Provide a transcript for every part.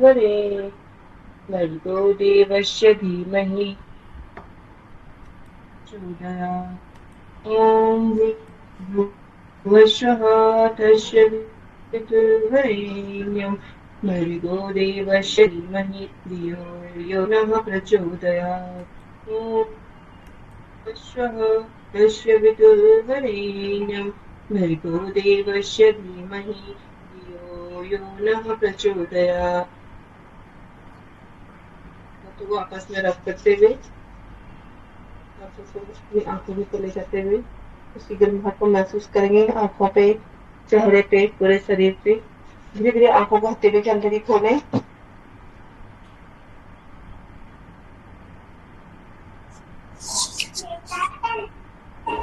भर्गो देवस्य धीमहि प्रचोदयात्। ॐ भुवस्सुः तस्य पितुर्वरेण्यं भर्गो देवस्य धीमहि धियो यो नः प्रचोदयात्। ॐ भुवस्सुः तस्य पितुर्वरेण्यं भर्गो देवस्य धीमहि धियो यो नः प्रचोदयात्। तो आपस में रब करते हुए अपनी आंखों को ले जाते हुए उसी गर्म भाप को महसूस करेंगे आंखों पे, चेहरे पे, पूरे शरीर पे। धीरे धीरे आंखों को हथेली के अंदर ही खोलें।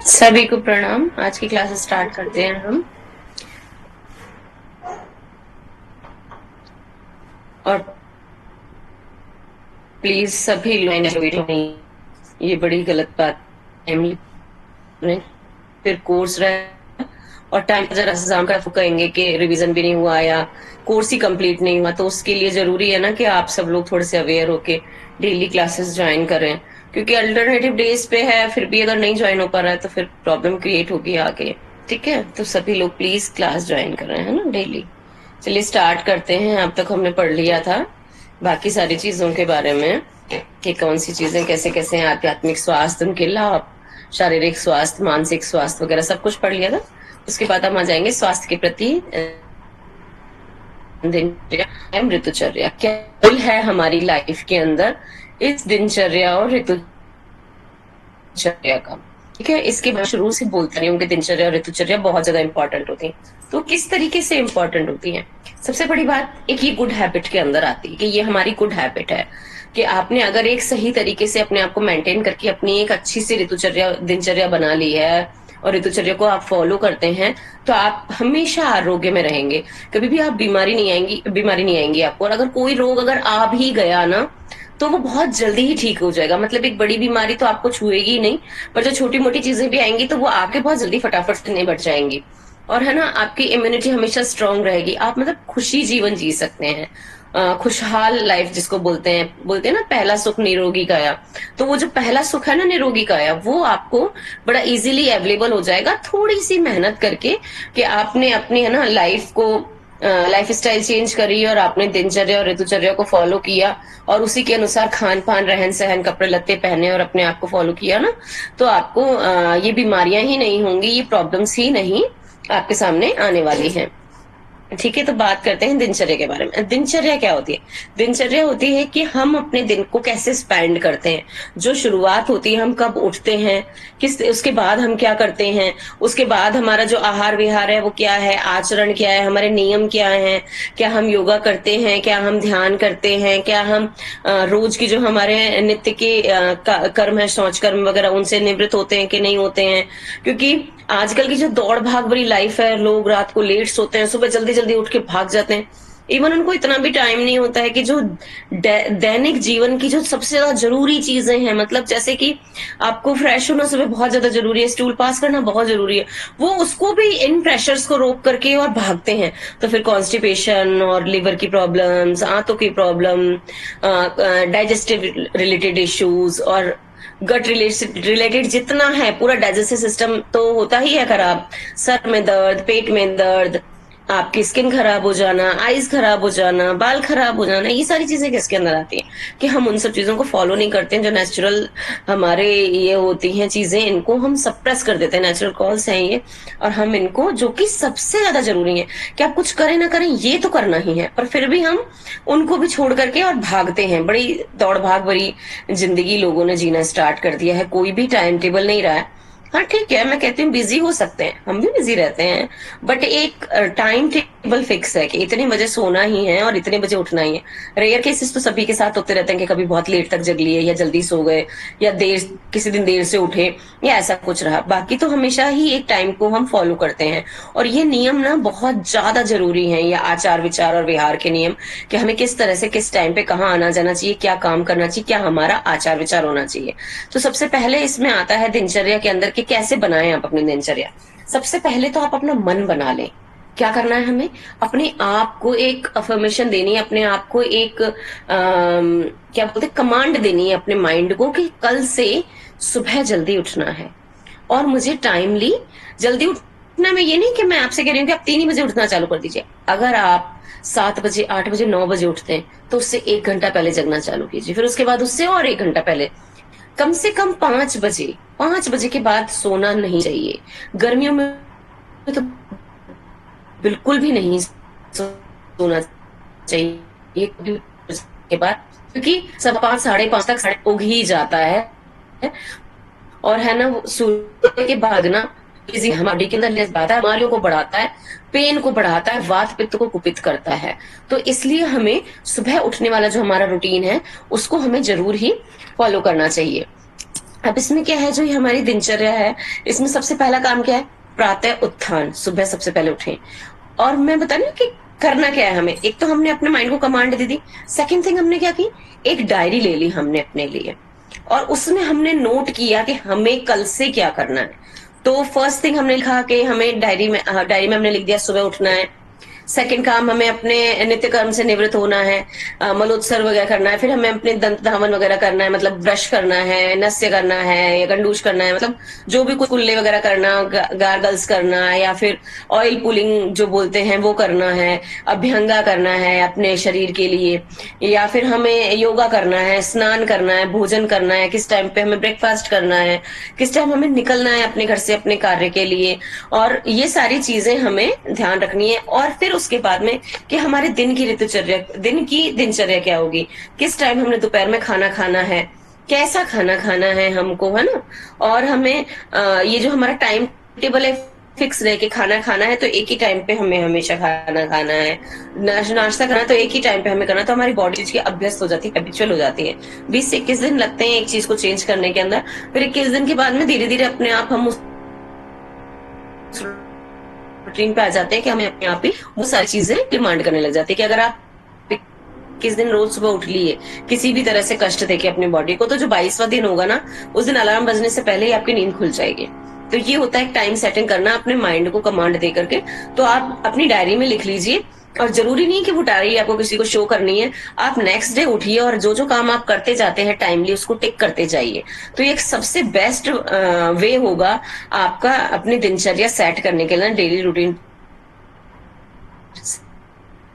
सभी को प्रणाम। आज की क्लास स्टार्ट करते हैं हम। और प्लीज सभी लोग, ये बड़ी गलत बात है। फिर कोर्स रहे और टाइम पर जरा एग्जाम का कहेंगे कि रिवीजन भी नहीं हुआ या कोर्स ही कंप्लीट नहीं हुआ, तो उसके लिए जरूरी है ना कि आप सब लोग थोड़े से अवेयर होके डेली क्लासेस ज्वाइन करें, क्योंकि अल्टरनेटिव डेज पे है, फिर भी अगर नहीं ज्वाइन हो पा रहा है तो फिर प्रॉब्लम क्रिएट होगी आगे। ठीक है, तो सभी लोग प्लीज क्लास ज्वाइन कर रहे हैं ना डेली। चलिए स्टार्ट करते हैं। अब तक हमने पढ़ लिया था बाकी सारी चीजों के बारे में कि कौन सी चीजें कैसे कैसे हैं, आध्यात्मिक स्वास्थ्य, उनके लाभ, शारीरिक स्वास्थ्य, मानसिक स्वास्थ्य वगैरह सब कुछ पढ़ लिया था। उसके बाद हम आ जाएंगे स्वास्थ्य के प्रति दिनचर्या, ऋतुचर्या क्या रोल है हमारी लाइफ के अंदर इस दिनचर्या और ऋतुचर्या का। ठीक है, इसके बाद शुरू से बोलते रही हूँ कि दिनचर्या और ऋतुचर्या बहुत ज्यादा इंपॉर्टेंट होती है। तो किस तरीके से इंपॉर्टेंट होती है? सबसे बड़ी बात एक ये गुड हैबिट के अंदर आती है कि ये हमारी गुड हैबिट है कि आपने अगर एक सही तरीके से अपने आप को मेंटेन करके अपनी एक अच्छी सी ऋतुचर्या दिनचर्या बना ली है और ऋतुचर्या को आप फॉलो करते हैं, तो आप हमेशा आरोग्य में रहेंगे। कभी भी आप बीमारी नहीं आएंगी आपको। और अगर कोई रोग अगर आ भी गया ना, तो वो बहुत जल्दी ही ठीक हो जाएगा। मतलब एक बड़ी बीमारी तो आपको छुएगी ही नहीं, पर जो छोटी मोटी चीजें भी आएंगी तो वो आके बहुत जल्दी फटाफट से निबट जाएंगी। और है ना, आपकी इम्यूनिटी हमेशा स्ट्रांग रहेगी। आप मतलब खुशी जीवन जी सकते हैं, खुशहाल लाइफ जिसको बोलते हैं ना, पहला सुख निरोगी काया। तो वो जो पहला सुख है ना, निरोगी काया, वो आपको बड़ा इजीली अवेलेबल हो जाएगा थोड़ी सी मेहनत करके कि आपने अपनी है ना लाइफ स्टाइल चेंज करी और आपने दिनचर्या और ऋतुचर्या को फॉलो किया और उसी के अनुसार खान पान, रहन सहन, कपड़े लत्ते पहने और अपने आप को फॉलो किया ना, तो आपको ये बीमारियां ही नहीं होंगी, ये प्रॉब्लम्स ही नहीं आपके सामने आने वाली हैं। ठीक है, तो बात करते हैं दिनचर्या के बारे में। दिनचर्या क्या होती है? दिनचर्या होती है कि हम अपने दिन को कैसे स्पेंड करते हैं। जो शुरुआत होती है, हम कब उठते हैं, उसके बाद हम क्या करते हैं, उसके बाद हमारा जो आहार विहार है वो क्या है, आचरण क्या है, हमारे नियम क्या है, क्या हम योगा करते हैं, क्या हम ध्यान करते हैं, क्या हम रोज की जो हमारे नित्य के कर्म है, शौच कर्म वगैरह, उनसे निवृत्त होते हैं कि नहीं होते हैं। क्योंकि आजकल की जो दौड़ भाग भरी लाइफ है, लोग रात को लेट सोते हैं, सुबह जल्दी जल्दी उठ के भाग जाते हैं। इवन उनको इतना भी टाइम नहीं होता है कि जो दैनिक जीवन की जो सबसे ज्यादा जरूरी चीजें हैं, मतलब जैसे कि आपको फ्रेश होना सुबह बहुत ज्यादा जरूरी है, स्टूल पास करना बहुत जरूरी है, वो उसको भी इन प्रेशर्स को रोक करके और भागते हैं। तो फिर कॉन्स्टिपेशन और लिवर की प्रॉब्लम्स, आंतों की प्रॉब्लम, डाइजेस्टिव रिलेटेड इश्यूज और गट रिलेटेड जितना है, पूरा डाइजेस्टिव सिस्टम तो होता ही है खराब। सर में दर्द, पेट में दर्द, आपकी स्किन खराब हो जाना, आईज खराब हो जाना, बाल खराब हो जाना, ये सारी चीजें किसके अंदर आती हैं कि हम उन सब चीजों को फॉलो नहीं करते हैं। जो नेचुरल हमारे ये होती हैं चीजें, इनको हम सप्रेस कर देते हैं। नेचुरल कॉल्स हैं ये, और हम इनको, जो कि सबसे ज्यादा जरूरी है कि आप कुछ करें ना करें, ये तो करना ही है, पर फिर भी हम उनको भी छोड़ करके और भागते हैं। बड़ी दौड़ भाग भरी जिंदगी लोगों ने जीना स्टार्ट कर दिया है, कोई भी टाइम टेबल नहीं रहा है। हाँ ठीक है, मैं कहती हूँ बिजी हो सकते हैं, हम भी बिजी रहते हैं, बट एक टाइम टेबल फिक्स है कि इतने बजे सोना ही है और इतने बजे उठना ही है। रेयर केसेस तो सभी के साथ होते रहते हैं कि कभी बहुत लेट तक जग लिए या जल्दी सो गए या किसी दिन देर से उठे या ऐसा कुछ रहा। बाकी तो हमेशा ही एक टाइम को हम फॉलो करते हैं। और ये नियम ना बहुत ज्यादा जरूरी है, ये आचार विचार और व्यवहार के नियम, कि हमें किस तरह से किस टाइम पे कहाँ आना जाना चाहिए, क्या काम करना चाहिए, क्या हमारा आचार विचार होना चाहिए। तो सबसे पहले इसमें आता है दिनचर्या के अंदर कि कैसे बनाएं आप अपनी दिनचर्या। सबसे पहले तो आप अपना मन बना लें क्या करना है हमें? अपने आप को एक अफर्मेशन देनी है, अपने आप को एक क्या बोलते हैं, कमांड देनी है अपने माइंड को कि कल से सुबह जल्दी उठना है और मुझे टाइमली जल्दी उठना। मैं ये नहीं कि मैं आपसे कह रही हूँ कि आप 3 ही बजे उठना चालू कर दीजिए। अगर आप 7 बजे, 8 बजे, 9 बजे उठते हैं तो उससे 1 घंटा पहले जगना चालू कीजिए, फिर उसके बाद उससे और 1 घंटा पहले, कम से कम 5 बजे। 5 बजे के बाद सोना नहीं चाहिए। गर्मियों में तो बिल्कुल भी नहीं सोना चाहिए के बाद, क्योंकि सब 5, 5:30 तक उग ही जाता है। और है ना, वो सूर्य के बाद ना हमारी बॉडी के अंदर लेस आता है, बीमारियों को बढ़ाता है, पेन को बढ़ाता है, वात पित्त को कुपित करता है। तो इसलिए हमें सुबह उठने वाला जो हमारा रूटीन है उसको हमें जरूर ही फॉलो करना चाहिए। अब इसमें क्या है, जो ये हमारी दिनचर्या है, इसमें सबसे पहला काम क्या है? प्रातः उत्थान। सुबह सबसे पहले उठें। और मैं बता रही हूँ कि करना क्या है हमें। एक तो हमने अपने माइंड को कमांड दे दी। सेकंड थिंग हमने क्या की, एक डायरी ले ली हमने अपने लिए, और उसमें हमने नोट किया कि हमें कल से क्या करना है। तो फर्स्ट थिंग हमने लिखा कि हमें डायरी में हमने लिख दिया सुबह उठना है। सेकंड काम, हमें अपने नित्य कर्म से निवृत्त होना है, मलोत्सर्ग वगैरह करना है, फिर हमें अपने दंत धावन वगैरह करना है, मतलब ब्रश करना है, नस्य करना है या गंडूश करना है, मतलब जो भी कुछ कुल्ले वगैरह करना, गार्गल्स करना है, या फिर ऑयल पुलिंग जो बोलते हैं वो करना है, अभ्यंगा करना है अपने शरीर के लिए, या फिर हमें योगा करना है, स्नान करना है, भोजन करना है, किस टाइम पे हमें ब्रेकफास्ट करना है, किस टाइम हमें निकलना है अपने घर से अपने कार्य के लिए, और ये सारी चीजें हमें ध्यान रखनी है। और फिर उसके बाद में कि हमारे दिन की ऋतुचर्या, दिन की दिनचर्या क्या होगी, किस टाइम हमने दोपहर में खाना खाना है, कैसा खाना खाना है हमको, है ना। और हमें ये जो हमारा टाइम टेबल है फिक्स रहे कि खाना खाना है तो एक ही टाइम पे हमें हमेशा खाना खाना है, नाश्ता करना तो एक ही टाइम पे हमें करना, तो हमारी बॉडी चीज की अभ्यस्त हो जाती है, हैबिचुअल हो जाती है। 20 से 21 दिन लगते हैं एक चीज को चेंज करने के अंदर। फिर 21 दिन के बाद में धीरे धीरे अपने आप हम उस रूटीन पे आ जाते हैं कि हमें अपने आप ही वो सारी चीजें डिमांड करने लग जाती है। कि अगर आप किस दिन रोज सुबह उठ लिए किसी भी तरह से कष्ट देके अपनी बॉडी को, तो जो 22वां दिन होगा ना, उस दिन अलार्म बजने से पहले ही आपकी नींद खुल जाएगी। तो ये होता है टाइम सेटिंग करना अपने माइंड को कमांड दे करके। तो आप अपनी डायरी में लिख लीजिए, और जरूरी नहीं कि वो डायरी आपको किसी को शो करनी है। आप नेक्स्ट डे उठिए और जो जो काम आप करते जाते हैं टाइमली उसको टिक करते जाइए। तो ये एक सबसे बेस्ट वे होगा आपका अपनी दिनचर्या सेट करने के लिए, डेली रूटीन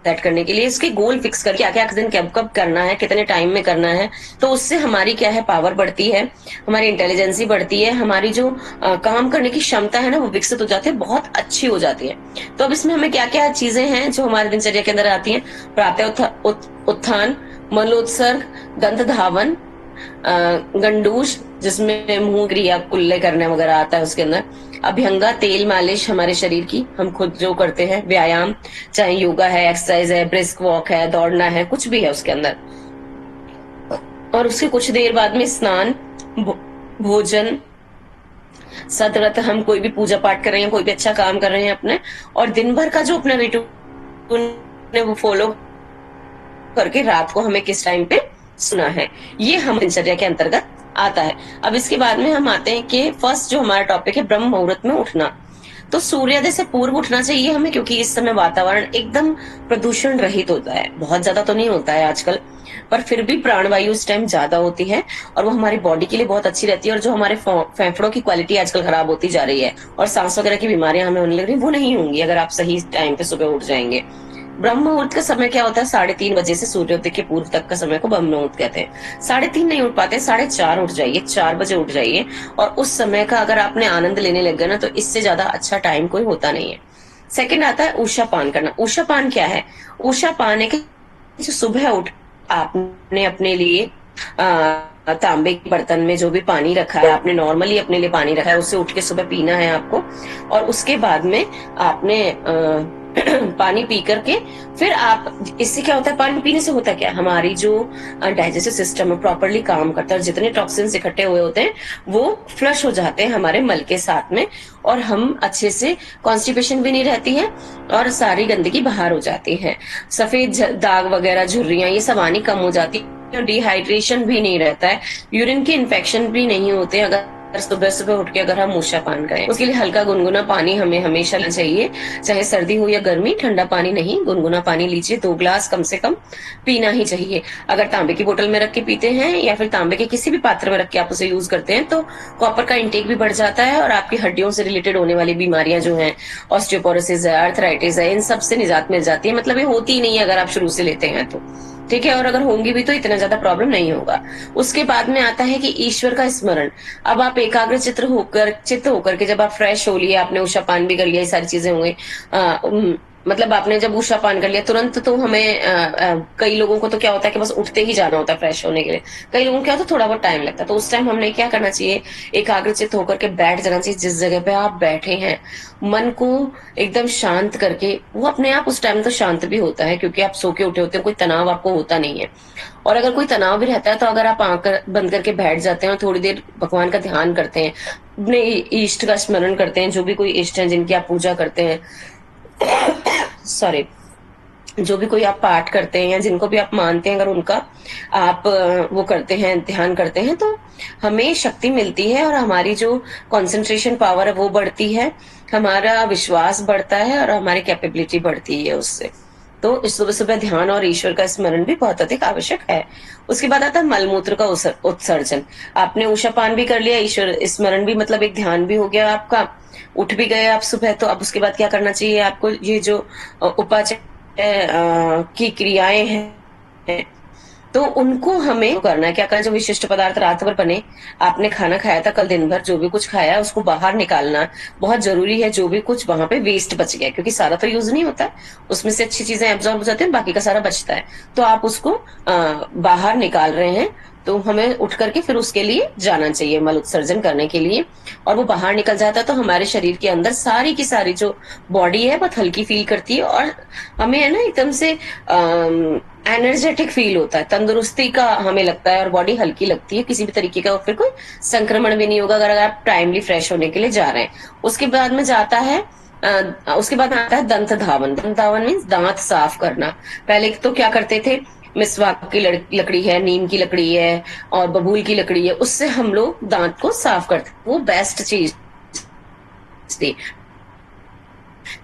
सेट करने के लिए। इसके गोल फिक्स करके क्या क्या दिन कब कब करना है, कितने टाइम में करना है। तो उससे हमारी क्या है, पावर बढ़ती है, हमारी इंटेलिजेंसी बढ़ती है, हमारी जो काम करने की क्षमता है ना वो विकसित हो जाती है, बहुत अच्छी हो जाती है। तो अब इसमें हमें क्या क्या चीजें हैं जो हमारे दिनचर्या के अंदर आती हैं? प्रातः उत्थान, मलोत्सर्ग, दंत धावन, गंडूश जिसमें मुंह क्रिया कुल्ले करने वगैरह आता है उसके अंदर, अभ्यंगा तेल मालिश हमारे शरीर की हम खुद जो करते हैं, व्यायाम चाहे योगा है, एक्सरसाइज है, ब्रिस्क वॉक है, दौड़ना है, कुछ भी है उसके अंदर, और उसके कुछ देर बाद में स्नान, भोजन, सतव्रत, हम कोई भी पूजा पाठ कर रहे हैं, कोई भी अच्छा काम कर रहे हैं अपने, और दिन भर का जो अपना रूटीन वो फॉलो करके रात को हमें किस टाइम पे सुना है, ये हम दिनचर्या के अंतर्गत आता है। अब इसके बाद में हम आते हैं कि फर्स्ट जो हमारा टॉपिक है ब्रह्म मुहूर्त में उठना। तो सूर्योदय से पूर्व उठना चाहिए हमें, क्योंकि इस समय वातावरण एकदम प्रदूषण रहित होता है। बहुत ज्यादा तो नहीं होता है आजकल, पर फिर भी प्राणवायु इस टाइम ज्यादा होती है और वो हमारी बॉडी के लिए बहुत अच्छी रहती है। और जो हमारे फेफड़ों की क्वालिटी आजकल खराब होती जा रही है और सांस वगैरह की बीमारियां हमें होने लग रही, वो नहीं होंगी अगर आप सही टाइम पे सुबह उठ जाएंगे। ब्रह्म मुहूर्त का समय क्या होता है? 3:30 बजे से सूर्योदय के पूर्व तक का समय को ब्रह्म मुहूर्त कहते हैं। 3:30 नहीं उठ पाते, 4:30 उठ जाइए, 4 बजे उठ जाइए, और उस समय का अगर आपने आनंद लेने लग गए ना, तो इससे ज्यादा अच्छा टाइम कोई होता नहीं है। सेकंड आता है उषा पान करना। उषा पान क्या है? उषा पान है कि सुबह उठ आपने अपने लिए तांबे के बर्तन में जो भी पानी रखा है, आपने नॉर्मली अपने लिए पानी रखा है, उससे उठ के सुबह पीना है आपको। और उसके बाद में आपने पानी पी करके फिर आप, इससे क्या होता है, पानी पीने से होता क्या, हमारी जो डाइजेस्टिव सिस्टम है प्रॉपरली काम करता है, और जितने टॉक्सिन्स इकट्ठे हुए होते हैं वो फ्लश हो जाते हैं हमारे मल के साथ में, और हम अच्छे से, कॉन्स्टिपेशन भी नहीं रहती है और सारी गंदगी बाहर हो जाती है। सफेद दाग वगैरह, झुर्रियां, ये सब आनी कम हो जाती है, डिहाइड्रेशन भी नहीं रहता है, यूरिन के इन्फेक्शन भी नहीं होते अगर सुबह सुबह उठ के अगर हम ऊषा पान करें, उसके लिए हल्का गुनगुना पानी हमें हमेशा लेना चाहिए, चाहे सर्दी हो या गर्मी। ठंडा पानी नहीं, गुनगुना पानी लीजिए, 2 ग्लास कम से कम पीना ही चाहिए। अगर तांबे की बोतल में रख के पीते हैं या फिर तांबे के किसी भी पात्र में रख के आप उसे यूज करते हैं तो कॉपर का इंटेक भी बढ़ जाता है और आपकी हड्डियों से रिलेटेड होने वाली बीमारियां जो हैं, ऑस्टियोपोरोसिस है, आर्थराइटिस है, इन सब से निजात मिल जाती है। मतलब ये होती ही नहीं है अगर आप शुरू से लेते हैं तो, ठीक है। और अगर होंगी भी तो इतना ज्यादा प्रॉब्लम नहीं होगा। उसके बाद में आता है कि ईश्वर का स्मरण। अब आप एकाग्र चित्त होकर के जब आप फ्रेश हो लिए, आपने उषा पान भी कर लिया, ये सारी चीजें हो गई, मतलब आपने जब उषा पान कर लिया तुरंत तो हमें कई लोगों को तो क्या होता है कि बस उठते ही जाना होता है फ्रेश होने के लिए, कई लोगों को क्या होता है थोड़ा बहुत टाइम लगता है। तो उस टाइम हमने क्या करना चाहिए, एकाग्रचित्त होकर के बैठ जाना चाहिए जिस जगह पे आप बैठे हैं, मन को एकदम शांत करके। वो अपने आप उस टाइम तो शांत भी होता है क्योंकि आप सो के उठे होते हैं, कोई तनाव आपको होता नहीं है। और अगर कोई तनाव भी रहता है तो अगर आप आंख बंद करके बैठ जाते हैं और थोड़ी देर भगवान का ध्यान करते हैं, अपने इष्ट का स्मरण करते हैं, जो भी कोई इष्ट है जिनकी आप पूजा करते हैं, सॉरी, जो भी कोई आप पाठ करते हैं या जिनको भी आप मानते हैं, अगर उनका आप वो करते हैं, ध्यान करते हैं, तो हमें शक्ति मिलती है और हमारी जो कंसंट्रेशन पावर है वो बढ़ती है, हमारा विश्वास बढ़ता है और हमारी कैपेबिलिटी बढ़ती है उससे। तो इस सुबह सुबह ध्यान और ईश्वर का स्मरण भी बहुत अधिक आवश्यक है। उसके बाद आता है मलमूत्र का उत्सर्जन। आपने उषा पान भी कर लिया, ईश्वर स्मरण भी, मतलब एक ध्यान भी हो गया आपका, उठ भी गए आप सुबह। तो अब उसके बाद क्या करना चाहिए आपको, ये जो उपाचार की क्रियाएं हैं तो उनको हमें करना है। क्या करना है, जो विशिष्ट पदार्थ रात भर बने, आपने खाना खाया था कल दिन भर, जो भी कुछ खाया उसको बाहर निकालना बहुत जरूरी है। जो भी कुछ वहां पे वेस्ट बच गया, क्योंकि सारा तो यूज नहीं होता है, उसमें से अच्छी चीजें एब्जॉर्ब हो जाती हैं, बाकी का सारा बचता है, तो आप उसको बाहर निकाल रहे हैं। तो हमें उठ करके फिर उसके लिए जाना चाहिए मल उत्सर्जन करने के लिए, और वो बाहर निकल जाता है तो हमारे शरीर के अंदर सारी की सारी जो बॉडी है बहुत हल्की फील करती है और हमें है ना एकदम से एनर्जेटिक फील होता है, तंदुरुस्ती का हमें लगता है और बॉडी हल्की लगती है। किसी भी तरीके का फिर कोई संक्रमण भी नहीं होगा अगर आप टाइमली फ्रेश होने के लिए जा रहे हैं। उसके बाद में जाता है उसके बाद आता है दंत धावन। दंत धावन मीन्स दांत साफ करना। पहले तो क्या करते थे, मिसवाक की लकड़ी है, नीम की लकड़ी है और बबूल की लकड़ी है, उससे हम लोग दांत को साफ करते, वो बेस्ट चीज थी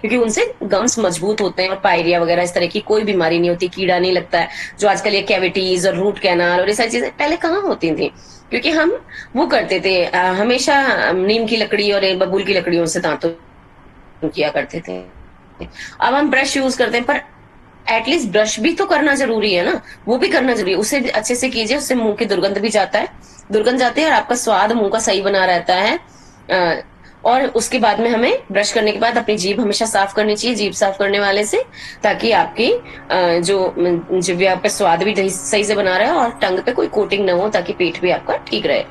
क्योंकि उनसे गम्स मजबूत होते हैं और पायरिया वगैरह इस तरह की कोई बीमारी नहीं होती, कीड़ा नहीं लगता है। जो आजकल ये कैविटीज और रूट कैनाल और ये सारी चीजें पहले कहाँ होती थी, क्योंकि हम वो करते थे हमेशा नीम की लकड़ी और बबूल की लकड़ियों से दांतों किया करते थे। अब हम ब्रश यूज करते हैं, पर एटलीस्ट ब्रश भी तो करना जरूरी है ना, वो भी करना जरूरी है, उसे अच्छे से कीजिए, उससे मुंह की दुर्गंध भी जाता है, दुर्गंध जाती है और आपका स्वाद मुंह का सही बना रहता है। और उसके बाद में हमें ब्रश करने के बाद अपनी जीभ हमेशा साफ करनी चाहिए, जीभ साफ करने वाले से, ताकि आपकी जो जिह्वा पे स्वाद भी सही से बना रहे और टंग पे कोई कोटिंग ना हो, ताकि पेट भी आपका ठीक रहे।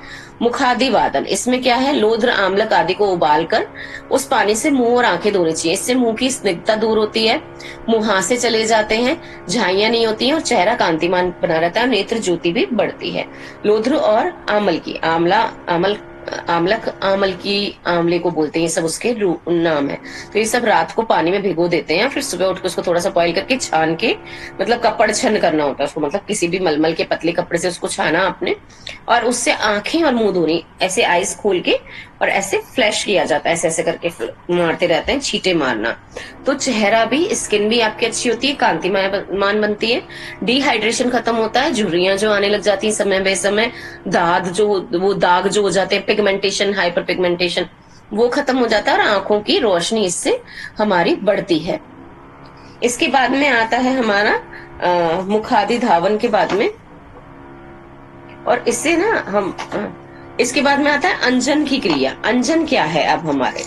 मुखादि वादन, इसमें क्या है, लोध्र आम्लक आदि को उबालकर उस पानी से मुंह और आंखें धोनी चाहिए। इससे मुंह की स्निग्धता दूर होती है, मुंह हाथ से चले जाते हैं, झाइयां नहीं होती हैं और चेहरा कांतिमान बना रहता है, नेत्र ज्योति भी बढ़ती है। लोध्र और आमल की, आमलक, आमल की, आमले को बोलते हैं, ये सब उसके नाम है। तो ये सब रात को पानी में भिगो देते हैं, फिर सुबह उठ के उसको थोड़ा सा बॉइल करके छान के, मतलब कपड़ छन करना होता है उसको, मतलब किसी भी मलमल के पतले कपड़े से उसको छाना आपने, और उससे आंखें और मुंह धोनी, ऐसे आईज खोल के और ऐसे फ्लैश किया जाता है, ऐसे ऐसे करके मारते रहते हैं, छींटे मारना। तो चेहरा भी, स्किन भी आपकी अच्छी होती है, कांतिमान बनती है, डिहाइड्रेशन खत्म होता है, झुर्रियां जो आने लग जाती है समय बेसमय, दाग जो हो जाते हैं, पिगमेंटेशन, हाइपर पिगमेंटेशन, वो खत्म हो जाता है और आंखों की रोशनी इससे हमारी बढ़ती है। इसके बाद में आता है हमारा मुखादि धावन के बाद में, और इससे ना हम इसके बाद में आता है अंजन की क्रिया। अंजन क्या है अब हमारे,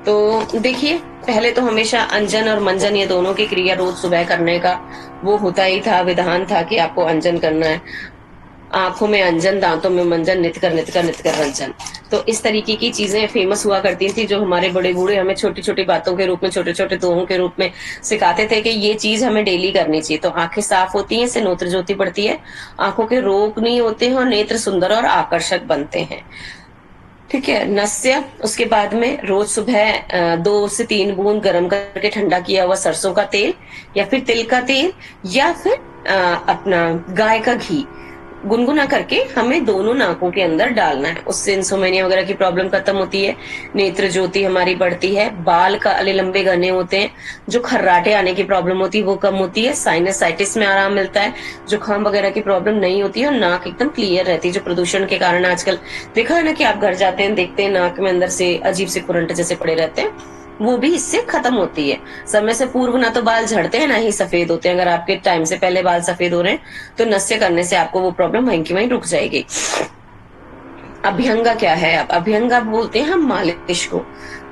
तो देखिए, पहले तो हमेशा अंजन और मंजन ये दोनों की क्रिया रोज सुबह करने का वो होता ही था, विधान था कि आपको अंजन करना है। आंखों में अंजन, दांतों में मंजन, नित कर रंजन। तो इस तरीके की चीजें फेमस हुआ करती थी, जो हमारे बड़े बूढ़े हमें छोटी छोटी बातों के रूप में, छोटे छोटे दोहों के रूप में सिखाते थे कि ये चीज हमें डेली करनी चाहिए। तो आंखें साफ होती हैं, इससे नेत्र ज्योति बढ़ती है, आंखों के रोग नहीं होते हैं और नेत्र सुंदर और आकर्षक बनते हैं। ठीक है, नस्य, उसके बाद में रोज सुबह 2 से 3 बूंद गर्म करके ठंडा किया हुआ सरसों का तेल या फिर तिल का तेल या फिर अपना गाय का घी, गुनगुना करके हमें दोनों नाकों के अंदर डालना है। उससे इंसोमेनिया वगैरह की प्रॉब्लम खत्म होती है, नेत्र ज्योति हमारी बढ़ती है, बाल काले लंबे घने होते हैं, जो खर्राटे आने की प्रॉब्लम होती है वो कम होती है, साइनसाइटिस में आराम मिलता है, जुकाम वगैरह की प्रॉब्लम नहीं होती है और नाक एकदम क्लियर रहती है। जो प्रदूषण के कारण आजकल देखा है ना कि आप घर जाते हैं देखते हैं नाक में अंदर से अजीब से कुरंट जैसे पड़े रहते हैं, वो भी इससे खत्म होती है। समय से पूर्व ना तो बाल झड़ते हैं ना ही सफेद होते हैं। अगर आपके टाइम से पहले बाल सफेद हो रहे हैं तो नस्य करने से आपको वो प्रॉब्लम वहीं की वहीं रुक जाएगी। अभ्यंगा क्या है? अब अभ्यंगा बोलते हैं हम मालिश को।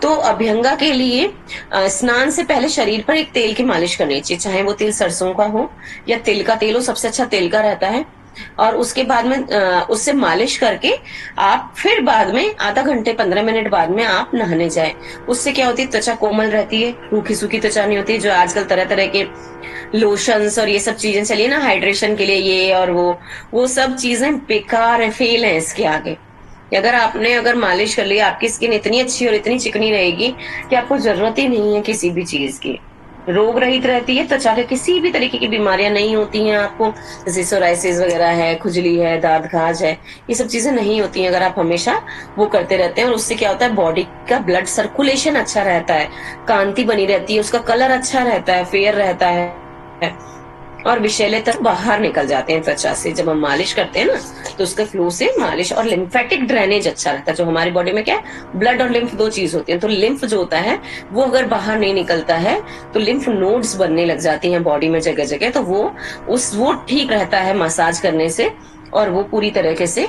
तो अभ्यंगा के लिए स्नान से पहले शरीर पर एक तेल की मालिश करनी चाहिए, चाहे वो तेल सरसों का हो या तिल का तेल हो, सबसे अच्छा तिल का रहता है। और उसके बाद में उससे मालिश करके आप फिर बाद में आधा घंटे 15 मिनट बाद में आप नहाने जाएं। उससे क्या होती है, त्वचा कोमल रहती है, रूखी सूखी त्वचा नहीं होती। जो आजकल तरह तरह के लोशंस और ये सब चीजें चली ना हाइड्रेशन के लिए, ये और वो सब चीजें बेकार है, फेल है इसके आगे। अगर मालिश कर ली, आपकी स्किन इतनी अच्छी और इतनी चिकनी रहेगी कि आपको जरूरत ही नहीं है किसी भी चीज की। रोग रहित रहती है, त्वचा के किसी भी तरीके की बीमारियां नहीं होती हैं आपको, जैसे सोराइसिस वगैरह है, खुजली है, दांत खाज है, ये सब चीजें नहीं होती हैं अगर आप हमेशा वो करते रहते हैं। और उससे क्या होता है, बॉडी का ब्लड सर्कुलेशन अच्छा रहता है, कांति बनी रहती है, उसका कलर अच्छा रहता है, फेयर रहता है और विषैले तत्व बाहर निकल जाते हैं त्वचा से। जब हम मालिश करते हैं ना तो उसके फ्लो से मालिश और लिम्फेटिक ड्रेनेज अच्छा रहता है। जो हमारी बॉडी में क्या है, ब्लड और लिम्फ दो चीज होती है। तो लिम्फ जो होता है वो अगर बाहर नहीं निकलता है तो लिम्फ नोड्स बनने लग जाती हैं बॉडी में जगह जगह, तो वो ठीक रहता है मसाज करने से और वो पूरी तरीके से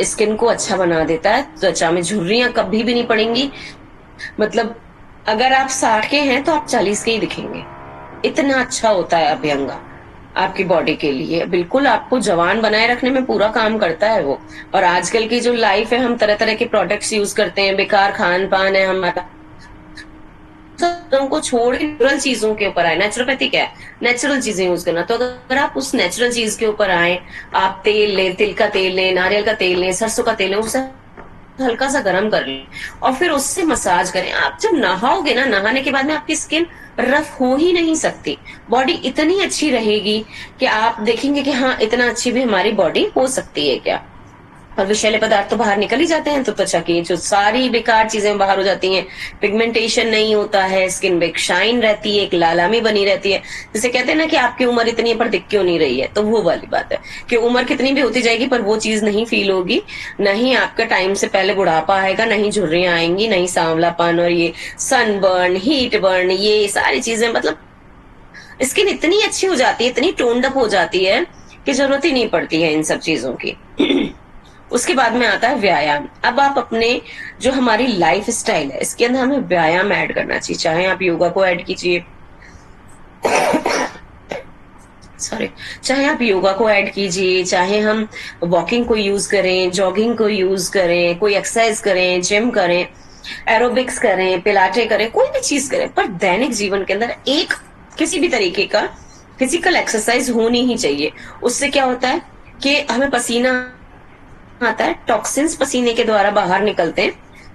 स्किन को अच्छा बना देता है। त्वचा में झुर्रियां कभी भी नहीं पड़ेंगी। मतलब अगर आप 60 के हैं तो आप 40 के ही दिखेंगे, इतना अच्छा होता है अभ्यंगा आपकी बॉडी के लिए। बिल्कुल आपको जवान बनाए रखने में पूरा काम करता है वो। और आजकल की जो लाइफ है, हम तरह तरह के प्रोडक्ट्स यूज करते हैं, बेकार खान पान है हमारा, को छोड़ के नेचुरल चीजों के ऊपर आए। नेचुरोपैथी क्या है, नेचुरल चीजें यूज करना। तो अगर आप उस नेचुरल चीज के ऊपर आए, आप तेल लें, तिल का तेल लें, नारियल का तेल लें, सरसों का तेल लें, उसे हल्का सा गर्म कर लें और फिर उससे मसाज करें। आप जब नहाओगे ना, नहाने के बाद में आपकी स्किन रफ हो ही नहीं सकती, बॉडी इतनी अच्छी रहेगी कि आप देखेंगे कि हाँ इतना अच्छी भी हमारी बॉडी हो सकती है क्या। और विषैले पदार्थ तो बाहर निकल ही जाते हैं तो त्वचा की जो सारी बेकार चीजें बाहर हो जाती हैं, पिगमेंटेशन नहीं होता है, स्किन में एक शाइन रहती है, एक लालामी बनी रहती है। जैसे कहते हैं ना कि आपकी उम्र इतनी है पर दिख क्यों नहीं रही है, तो वो वाली बात है कि उम्र कितनी भी होती जाएगी पर वो चीज नहीं फील होगी, नहीं आपका टाइम से पहले बुढ़ापा आएगा, नहीं झुर्रियां आएंगी, नहीं सांवलापन और ये सनबर्न, हीट बर्न, ये सारी चीजें। मतलब स्किन इतनी अच्छी हो जाती है, इतनी टोन्ड अप हो जाती है कि जरूरत ही नहीं पड़ती है इन सब चीजों की। उसके बाद में आता है व्यायाम। अब आप अपने जो हमारी लाइफ स्टाइल है इसके अंदर हमें व्यायाम ऐड करना चाहिए। चाहे आप योगा को ऐड कीजिए सॉरी चाहे आप योगा को ऐड कीजिए, चाहे हम वॉकिंग को यूज करें, जॉगिंग को यूज करें, कोई एक्सरसाइज करें, जिम करें, एरोबिक्स करें, पिलाटे करें, कोई भी चीज करें, पर दैनिक जीवन के अंदर एक किसी भी तरीके का फिजिकल एक्सरसाइज होनी ही चाहिए। उससे क्या होता है कि हमें पसीना आता है, टॉक्सिन्स पसीने के द्वारा बाहर निकलते हैं,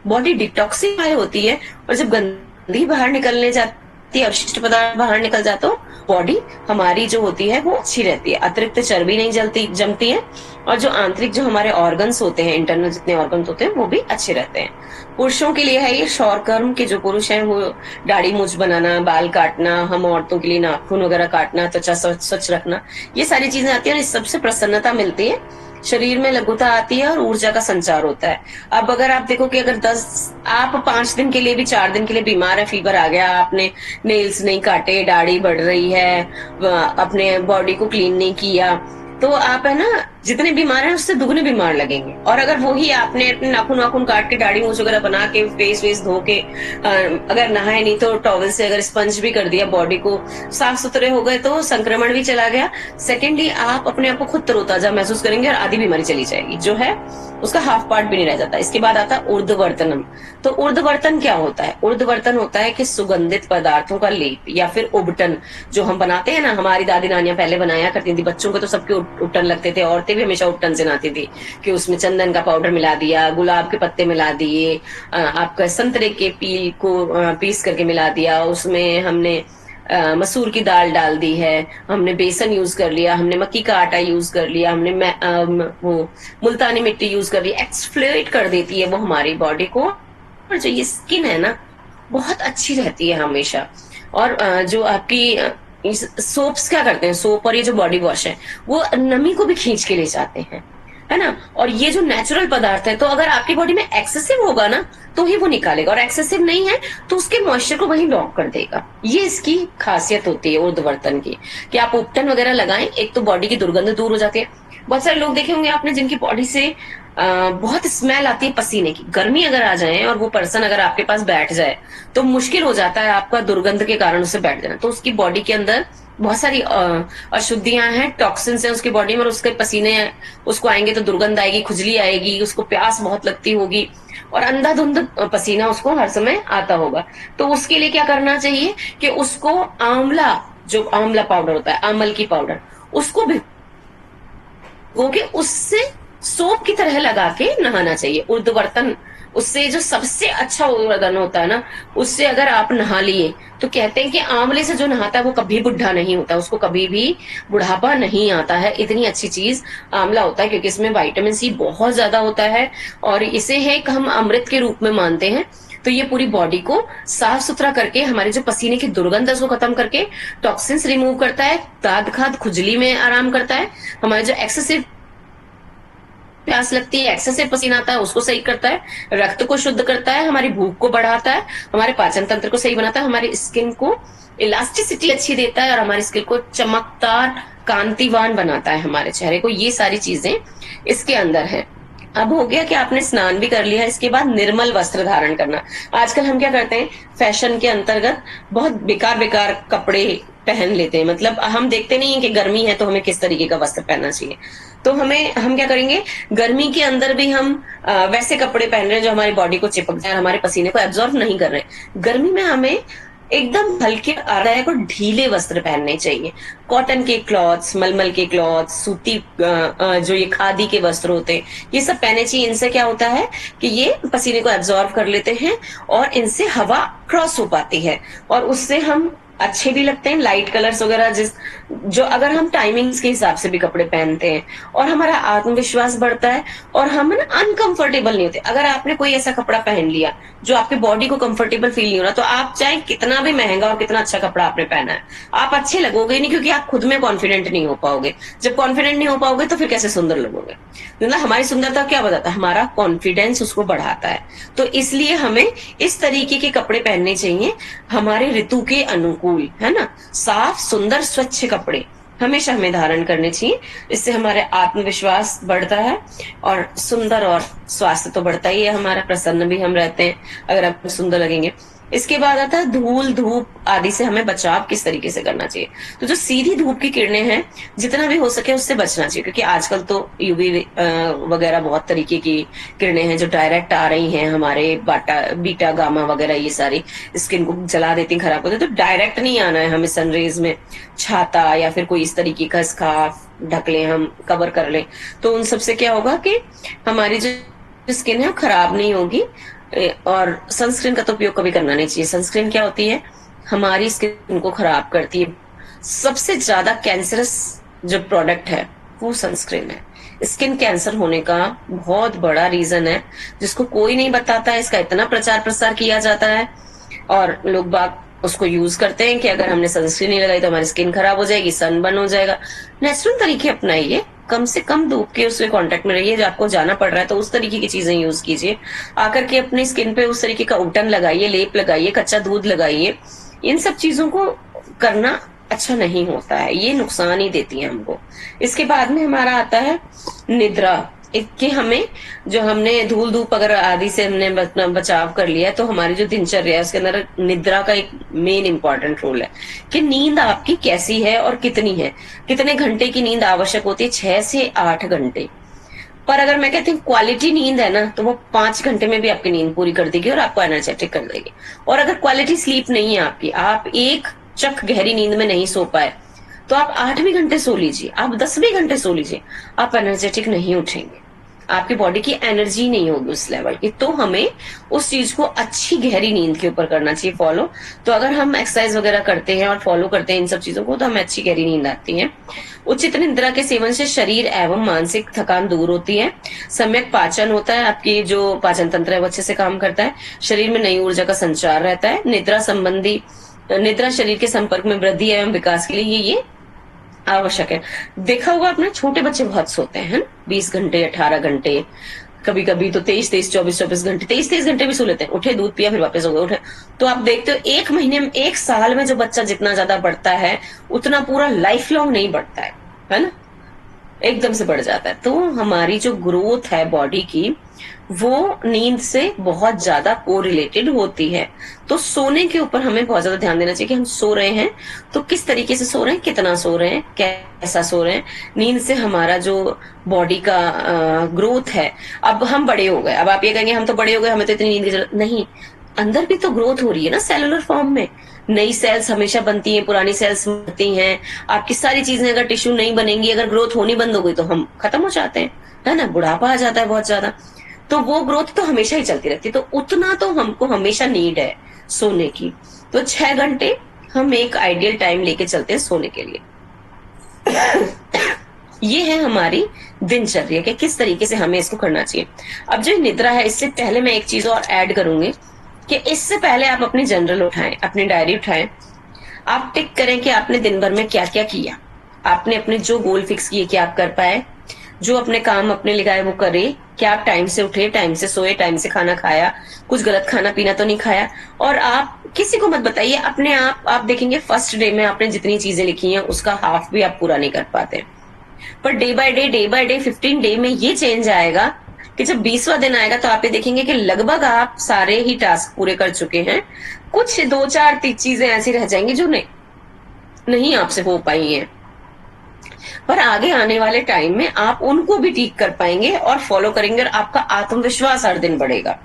बॉडी डिटॉक्सिफाई होती है और जब गंदगी बाहर निकलने जाती है, अवशिष्ट पदार्थ बाहर निकल जाते हो, बॉडी हमारी जो होती है वो अच्छी रहती है, अतिरिक्त चर्बी नहीं जमती है और जो आंतरिक जो हमारे ऑर्गन्स होते हैं, इंटरनल जितने ऑर्गन्स होते हैं वो भी अच्छे रहते हैं। पुरुषों के लिए है ये शौर कर्म के जो पुरुष हैं वो दाढ़ी मूछ बनाना, बाल काटना, हम औरतों के लिए नाखून वगैरह काटना, त्वचा स्वच्छ रखना, ये सारी चीजें आती है और इस सबसे प्रसन्नता मिलती है, शरीर में लघुता आती है और ऊर्जा का संचार होता है। अब अगर आप देखो कि अगर आप 5 दिन के लिए भी 4 दिन के लिए बीमार है, फीवर आ गया, आपने नेल्स नहीं काटे, दाढ़ी बढ़ रही है, अपने बॉडी को क्लीन नहीं किया, तो आप है ना जितने बीमार हैं उससे दुगने बीमार लगेंगे। और अगर वही आपने अपने नाखून वाखून काट के, दाढ़ी मूछ वगैरह बना के, फेस वेस धो के, अगर नहाए नहीं तो टॉवल से अगर स्पंज भी कर दिया, बॉडी को साफ सुथरे हो गए, तो संक्रमण भी चला गया। सेकेंडली आप अपने आप को खुद तरोताजा महसूस करेंगे और आधी बीमारी चली जाएगी, जो है उसका हाफ पार्ट भी नहीं रह जाता। इसके बाद आता है ऊर्ध्ववर्तनम। तो ऊर्ध्ववर्तन क्या होता है? ऊर्ध्ववर्तन होता है कि सुगंधित पदार्थों का लेप या फिर उबटन जो हम बनाते हैं ना, हमारी दादी नानियां पहले बनाया करती थी, बच्चों को तो सबके उबटन लगते थे, औरतें भी हमेशा उबटन से नहाती थी कि उसमें चंदन का पाउडर मिला दिया, गुलाब के पत्ते मिला दिए, आपका संतरे के पील को पीस करके मिला दिया, उसमें हमने मसूर की दाल डाल दी है, हमने बेसन यूज कर लिया, हमने मक्की का आटा यूज कर लिया, हमने वो मुल्तानी मिट्टी यूज कर ली, एक्सफ्लेट कर देती है वो हमारी बॉडी को। और जो ये स्किन है ना, बहुत अच्छी रहती है हमेशा। और जो आपकी सोप्स क्या करते हैं, सोप और ये जो बॉडी वॉश है वो नमी को भी खींच के ले जाते हैं, है ना। और ये जो नेचुरल पदार्थ है, तो अगर आपकी बॉडी में एक्सेसिव होगा ना तो ही वो निकालेगा, और एक्सेसिव नहीं है तो उसके मॉइस्चर को वहीं लॉक कर देगा। ये इसकी खासियत होती है उर्ध्ववर्तन की, कि आप उपटन वगैरह लगाएं, एक तो बॉडी की दुर्गंध दूर हो जाती है। बहुत सारे लोग देखे होंगे आपने जिनकी बॉडी से बहुत स्मेल आती है पसीने की, गर्मी अगर आ जाए और वो पर्सन अगर आपके पास बैठ जाए तो मुश्किल हो जाता है आपका दुर्गंध के कारण उसे बैठ जाना। तो उसकी बॉडी के अंदर बहुत सारी अशुद्धियां हैं, टॉक्सिन्स हैं उसके बॉडी में, और उसके पसीने उसको आएंगे तो दुर्गंध आएगी, खुजली आएगी, उसको प्यास बहुत लगती होगी, और अंधाधुंध पसीना उसको हर समय आता होगा। तो उसके लिए क्या करना चाहिए कि उसको आंवला, जो आंवला पाउडर होता है, आमल की पाउडर, उसको भिगो के उससे सोप की तरह लगा के नहाना चाहिए। उर्ध्ववर्तन, उससे जो सबसे अच्छा उर्ध्ववर्तन होता है ना, उससे अगर आप नहा लिए तो कहते हैं कि आंवले से जो नहाता है वो कभी बुढ़ा नहीं होता, उसको कभी भी बुढ़ापा नहीं आता है। इतनी अच्छी चीज आंवला होता है, क्योंकि इसमें विटामिन सी बहुत ज्यादा होता है, और इसे है कि हम अमृत के रूप में मानते हैं। तो ये पूरी बॉडी को साफ सुथरा करके, हमारे जो पसीने की दुर्गंध है उसको खत्म करके, टॉक्सिन्स रिमूव करता है, दाद खाद खुजली में आराम करता है, हमारे जो एक्सेसिव प्यास लगती है, एक्सेसिव पसीना आता है उसको सही करता है, रक्त को शुद्ध करता है, हमारी भूख को बढ़ाता है, हमारे पाचन तंत्र को सही बनाता है, हमारी स्किन को इलास्टिसिटी अच्छी देता है, और हमारी स्किन को चमकदार कांतिवान बनाता है, हमारे चेहरे को। ये सारी चीजें इसके अंदर है। अब हो गया कि आपने स्नान भी कर लिया, इसके बाद निर्मल वस्त्र धारण करना। आजकल हम क्या करते हैं, फैशन के अंतर्गत बहुत बेकार बेकार कपड़े पहन लेते हैं। मतलब हम देखते नहीं है कि गर्मी है तो हमें किस तरीके का वस्त्र पहनना चाहिए। तो हम क्या करेंगे, गर्मी के अंदर भी हम वैसे कपड़े पहन रहे हैं जो हमारी बॉडी को चिपक जाए, हमारे पसीने को एब्जॉर्ब नहीं कर रहे हैं। गर्मी में हमें एकदम हल्के आरामदायक और ढीले वस्त्र पहनने चाहिए। कॉटन के क्लॉथ्स, मलमल के क्लॉथ्स, सूती जो ये खादी के वस्त्र होते हैं, ये सब पहनने चाहिए। इनसे क्या होता है कि ये पसीने को एब्जॉर्ब कर लेते हैं, और इनसे हवा क्रॉस हो पाती है, और उससे हम अच्छे भी लगते हैं। लाइट कलर्स वगैरह जो अगर हम टाइमिंग्स के हिसाब से भी कपड़े पहनते हैं, और हमारा आत्मविश्वास बढ़ता है, और हम ना अनकंफर्टेबल नहीं होते। अगर आपने कोई ऐसा कपड़ा पहन लिया जो आपके बॉडी को कंफर्टेबल फील नहीं हो रहा, तो आप चाहे कितना भी महंगा और कितना अच्छा कपड़ा आपने पहना है, आप अच्छे लगोगे नहीं, क्योंकि आप खुद में कॉन्फिडेंट नहीं हो पाओगे। जब कॉन्फिडेंट नहीं हो पाओगे तो फिर कैसे सुंदर लगोगे। मतलब हमारी सुंदरता क्या बताता है, हमारा कॉन्फिडेंस उसको बढ़ाता है। तो इसलिए हमें इस तरीके के कपड़े पहनने चाहिए हमारे ऋतु के अनुकूल, है ना। साफ सुंदर स्वच्छ कपड़े हमेशा हमें धारण करने चाहिए। इससे हमारे आत्मविश्वास बढ़ता है, और सुंदर और स्वास्थ्य तो बढ़ता ही है हमारा, प्रसन्न भी हम रहते हैं अगर हम सुंदर लगेंगे। इसके बाद आता है धूल, धूप आदि से हमें बचाव किस तरीके से करना चाहिए। तो जो सीधी धूप की किरणें हैं, जितना भी हो सके उससे बचना चाहिए, क्योंकि आजकल तो यूवी वगैरह बहुत तरीके की किरणें हैं जो डायरेक्ट आ रही हैं हमारे बीटा गामा वगैरह, ये सारी स्किन को जला देती, खराब होती। तो डायरेक्ट नहीं आना है हमें सनरेज में। छाता या फिर कोई इस तरीके का स्कार्फ ढक लें, हम कवर कर लें, तो उन सबसे क्या होगा कि हमारी जो स्किन है वो खराब नहीं होगी। और सनस्क्रीन का तो उपयोग कभी करना नहीं चाहिए। सनस्क्रीन क्या होती है, हमारी स्किन को खराब करती है। सबसे ज्यादा कैंसरस जो प्रोडक्ट है वो सनस्क्रीन है। स्किन कैंसर होने का बहुत बड़ा रीजन है, जिसको कोई नहीं बताता है। इसका इतना प्रचार प्रसार किया जाता है, और लोग बाग उसको यूज करते हैं कि अगर हमने सनस्क्रीन नहीं लगाई तो हमारी स्किन खराब हो जाएगी, सनबर्न हो जाएगा। नेचुरल तरीके अपनाइए, कम से कम धूप के उसके कांटेक्ट में रहिए। जो आपको जाना पड़ रहा है तो उस तरीके की चीजें यूज कीजिए। आकर के अपनी स्किन पे उस तरीके का उबटन लगाइए, लेप लगाइए, कच्चा दूध लगाइए। इन सब चीजों को करना अच्छा नहीं होता है, ये नुकसान ही देती है हमको। इसके बाद में हमारा आता है निद्रा। कि हमें जो हमने धूल धूप अगर आदि से हमने बचाव कर लिया, तो हमारी जो दिनचर्या है उसके अंदर निद्रा का एक मेन इंपॉर्टेंट रोल है कि नींद आपकी कैसी है और कितनी है। कितने घंटे की नींद आवश्यक होती है, 6 से 8 घंटे। पर अगर मैं कहती हूँ क्वालिटी नींद है ना, तो वो 5 घंटे में भी आपकी नींद पूरी कर देगी और आपको एनर्जेटिक कर देगी। और अगर क्वालिटी स्लीप नहीं है आपकी, आप एक चक गहरी नींद में नहीं सो पाए, तो आप 8 भी घंटे सो लीजिए, आप 10 भी घंटे सो लीजिए, आप एनर्जेटिक नहीं उठेंगे। आपकी बॉडी की एनर्जी नहीं होगी उस लेवल की। तो हमें उस चीज को अच्छी गहरी नींद के ऊपर करना चाहिए फॉलो। तो अगर हम एक्सरसाइज वगैरह करते हैं और फॉलो करते हैं इन सब चीजों को, तो हमें अच्छी गहरी नींद आती है। उचित निद्रा के सेवन से शरीर एवं मानसिक थकान दूर होती है। सम्यक पाचन होता है, आपकी जो पाचन तंत्र है वो अच्छे से काम करता है। शरीर में नई ऊर्जा का संचार रहता है। निद्रा शरीर के संपर्क में वृद्धि एवं विकास के लिए ये आवश्यक है। देखा होगा आपने, छोटे बच्चे बहुत सोते हैं, 20 घंटे 18 घंटे, कभी कभी तो 23 24 घंटे, 23 घंटे भी सो लेते हैं। उठे, दूध पिया, फिर वापस हो गए, उठे। तो आप देखते हो एक महीने में, एक साल में जो बच्चा जितना ज्यादा बढ़ता है उतना पूरा लाइफ लॉन्ग नहीं बढ़ता है ना, एकदम से बढ़ जाता है। तो हमारी जो ग्रोथ है बॉडी की, वो नींद से बहुत ज्यादा कोरिलेटेड होती है। तो सोने के ऊपर हमें बहुत ज्यादा ध्यान देना चाहिए कि हम सो रहे हैं तो किस तरीके से सो रहे हैं, कितना सो रहे हैं, कैसा सो रहे हैं। नींद से हमारा जो बॉडी का ग्रोथ है, अब हम बड़े हो गए, अब आप ये कहेंगे हम तो बड़े हो गए, हमें तो इतनी नींद की जरूरत नहीं। अंदर भी तो ग्रोथ हो रही है ना, सेलुलर फॉर्म में। नई सेल्स हमेशा बनती हैं, पुरानी सेल्स मरती हैं। आपकी सारी चीजें अगर टिश्यू नहीं बनेंगी, अगर ग्रोथ होनी बंद हो गई तो हम खत्म हो जाते हैं, है ना, बुढ़ापा आ जाता है बहुत ज्यादा। तो वो ग्रोथ तो हमेशा ही चलती रहती है। तो उतना तो हमको हमेशा नीड है सोने की। तो 6 घंटे हम एक आइडियल टाइम लेके चलते हैं सोने के लिए। ये है हमारी दिनचर्या के किस तरीके से हमें इसको करना चाहिए। अब जो निद्रा है, इससे पहले मैं एक चीज और ऐड करूंगी कि इससे पहले आप अपनी जनरल उठाएं, अपनी डायरी उठाएं। आप टिक करें कि आपने दिन भर में क्या क्या किया, आपने अपने जो गोल फिक्स किए कि आप कर पाए, जो अपने काम अपने लगाए वो करे। क्या आप टाइम से उठे, टाइम से सोए, टाइम से खाना खाया, कुछ गलत खाना पीना तो नहीं खाया। और आप किसी को मत बताइए, अपने आप देखेंगे फर्स्ट डे में आपने जितनी चीजें लिखी हैं उसका हाफ भी आप पूरा नहीं कर पाते। Per day by day 15 day में ये चेंज आएगा कि जब 20वां दिन आएगा तो आप ये देखेंगे कि लगभग आप सारे ही टास्क पूरे कर चुके हैं। कुछ 2 4 चीजें ऐसी रह जाएंगी जो नहीं आपसे हो पाई हैं, पर आगे आने वाले टाइम में आप उनको भी ठीक कर पाएंगे और फॉलो करेंगे, और आपका आत्मविश्वास हर दिन बढ़ेगा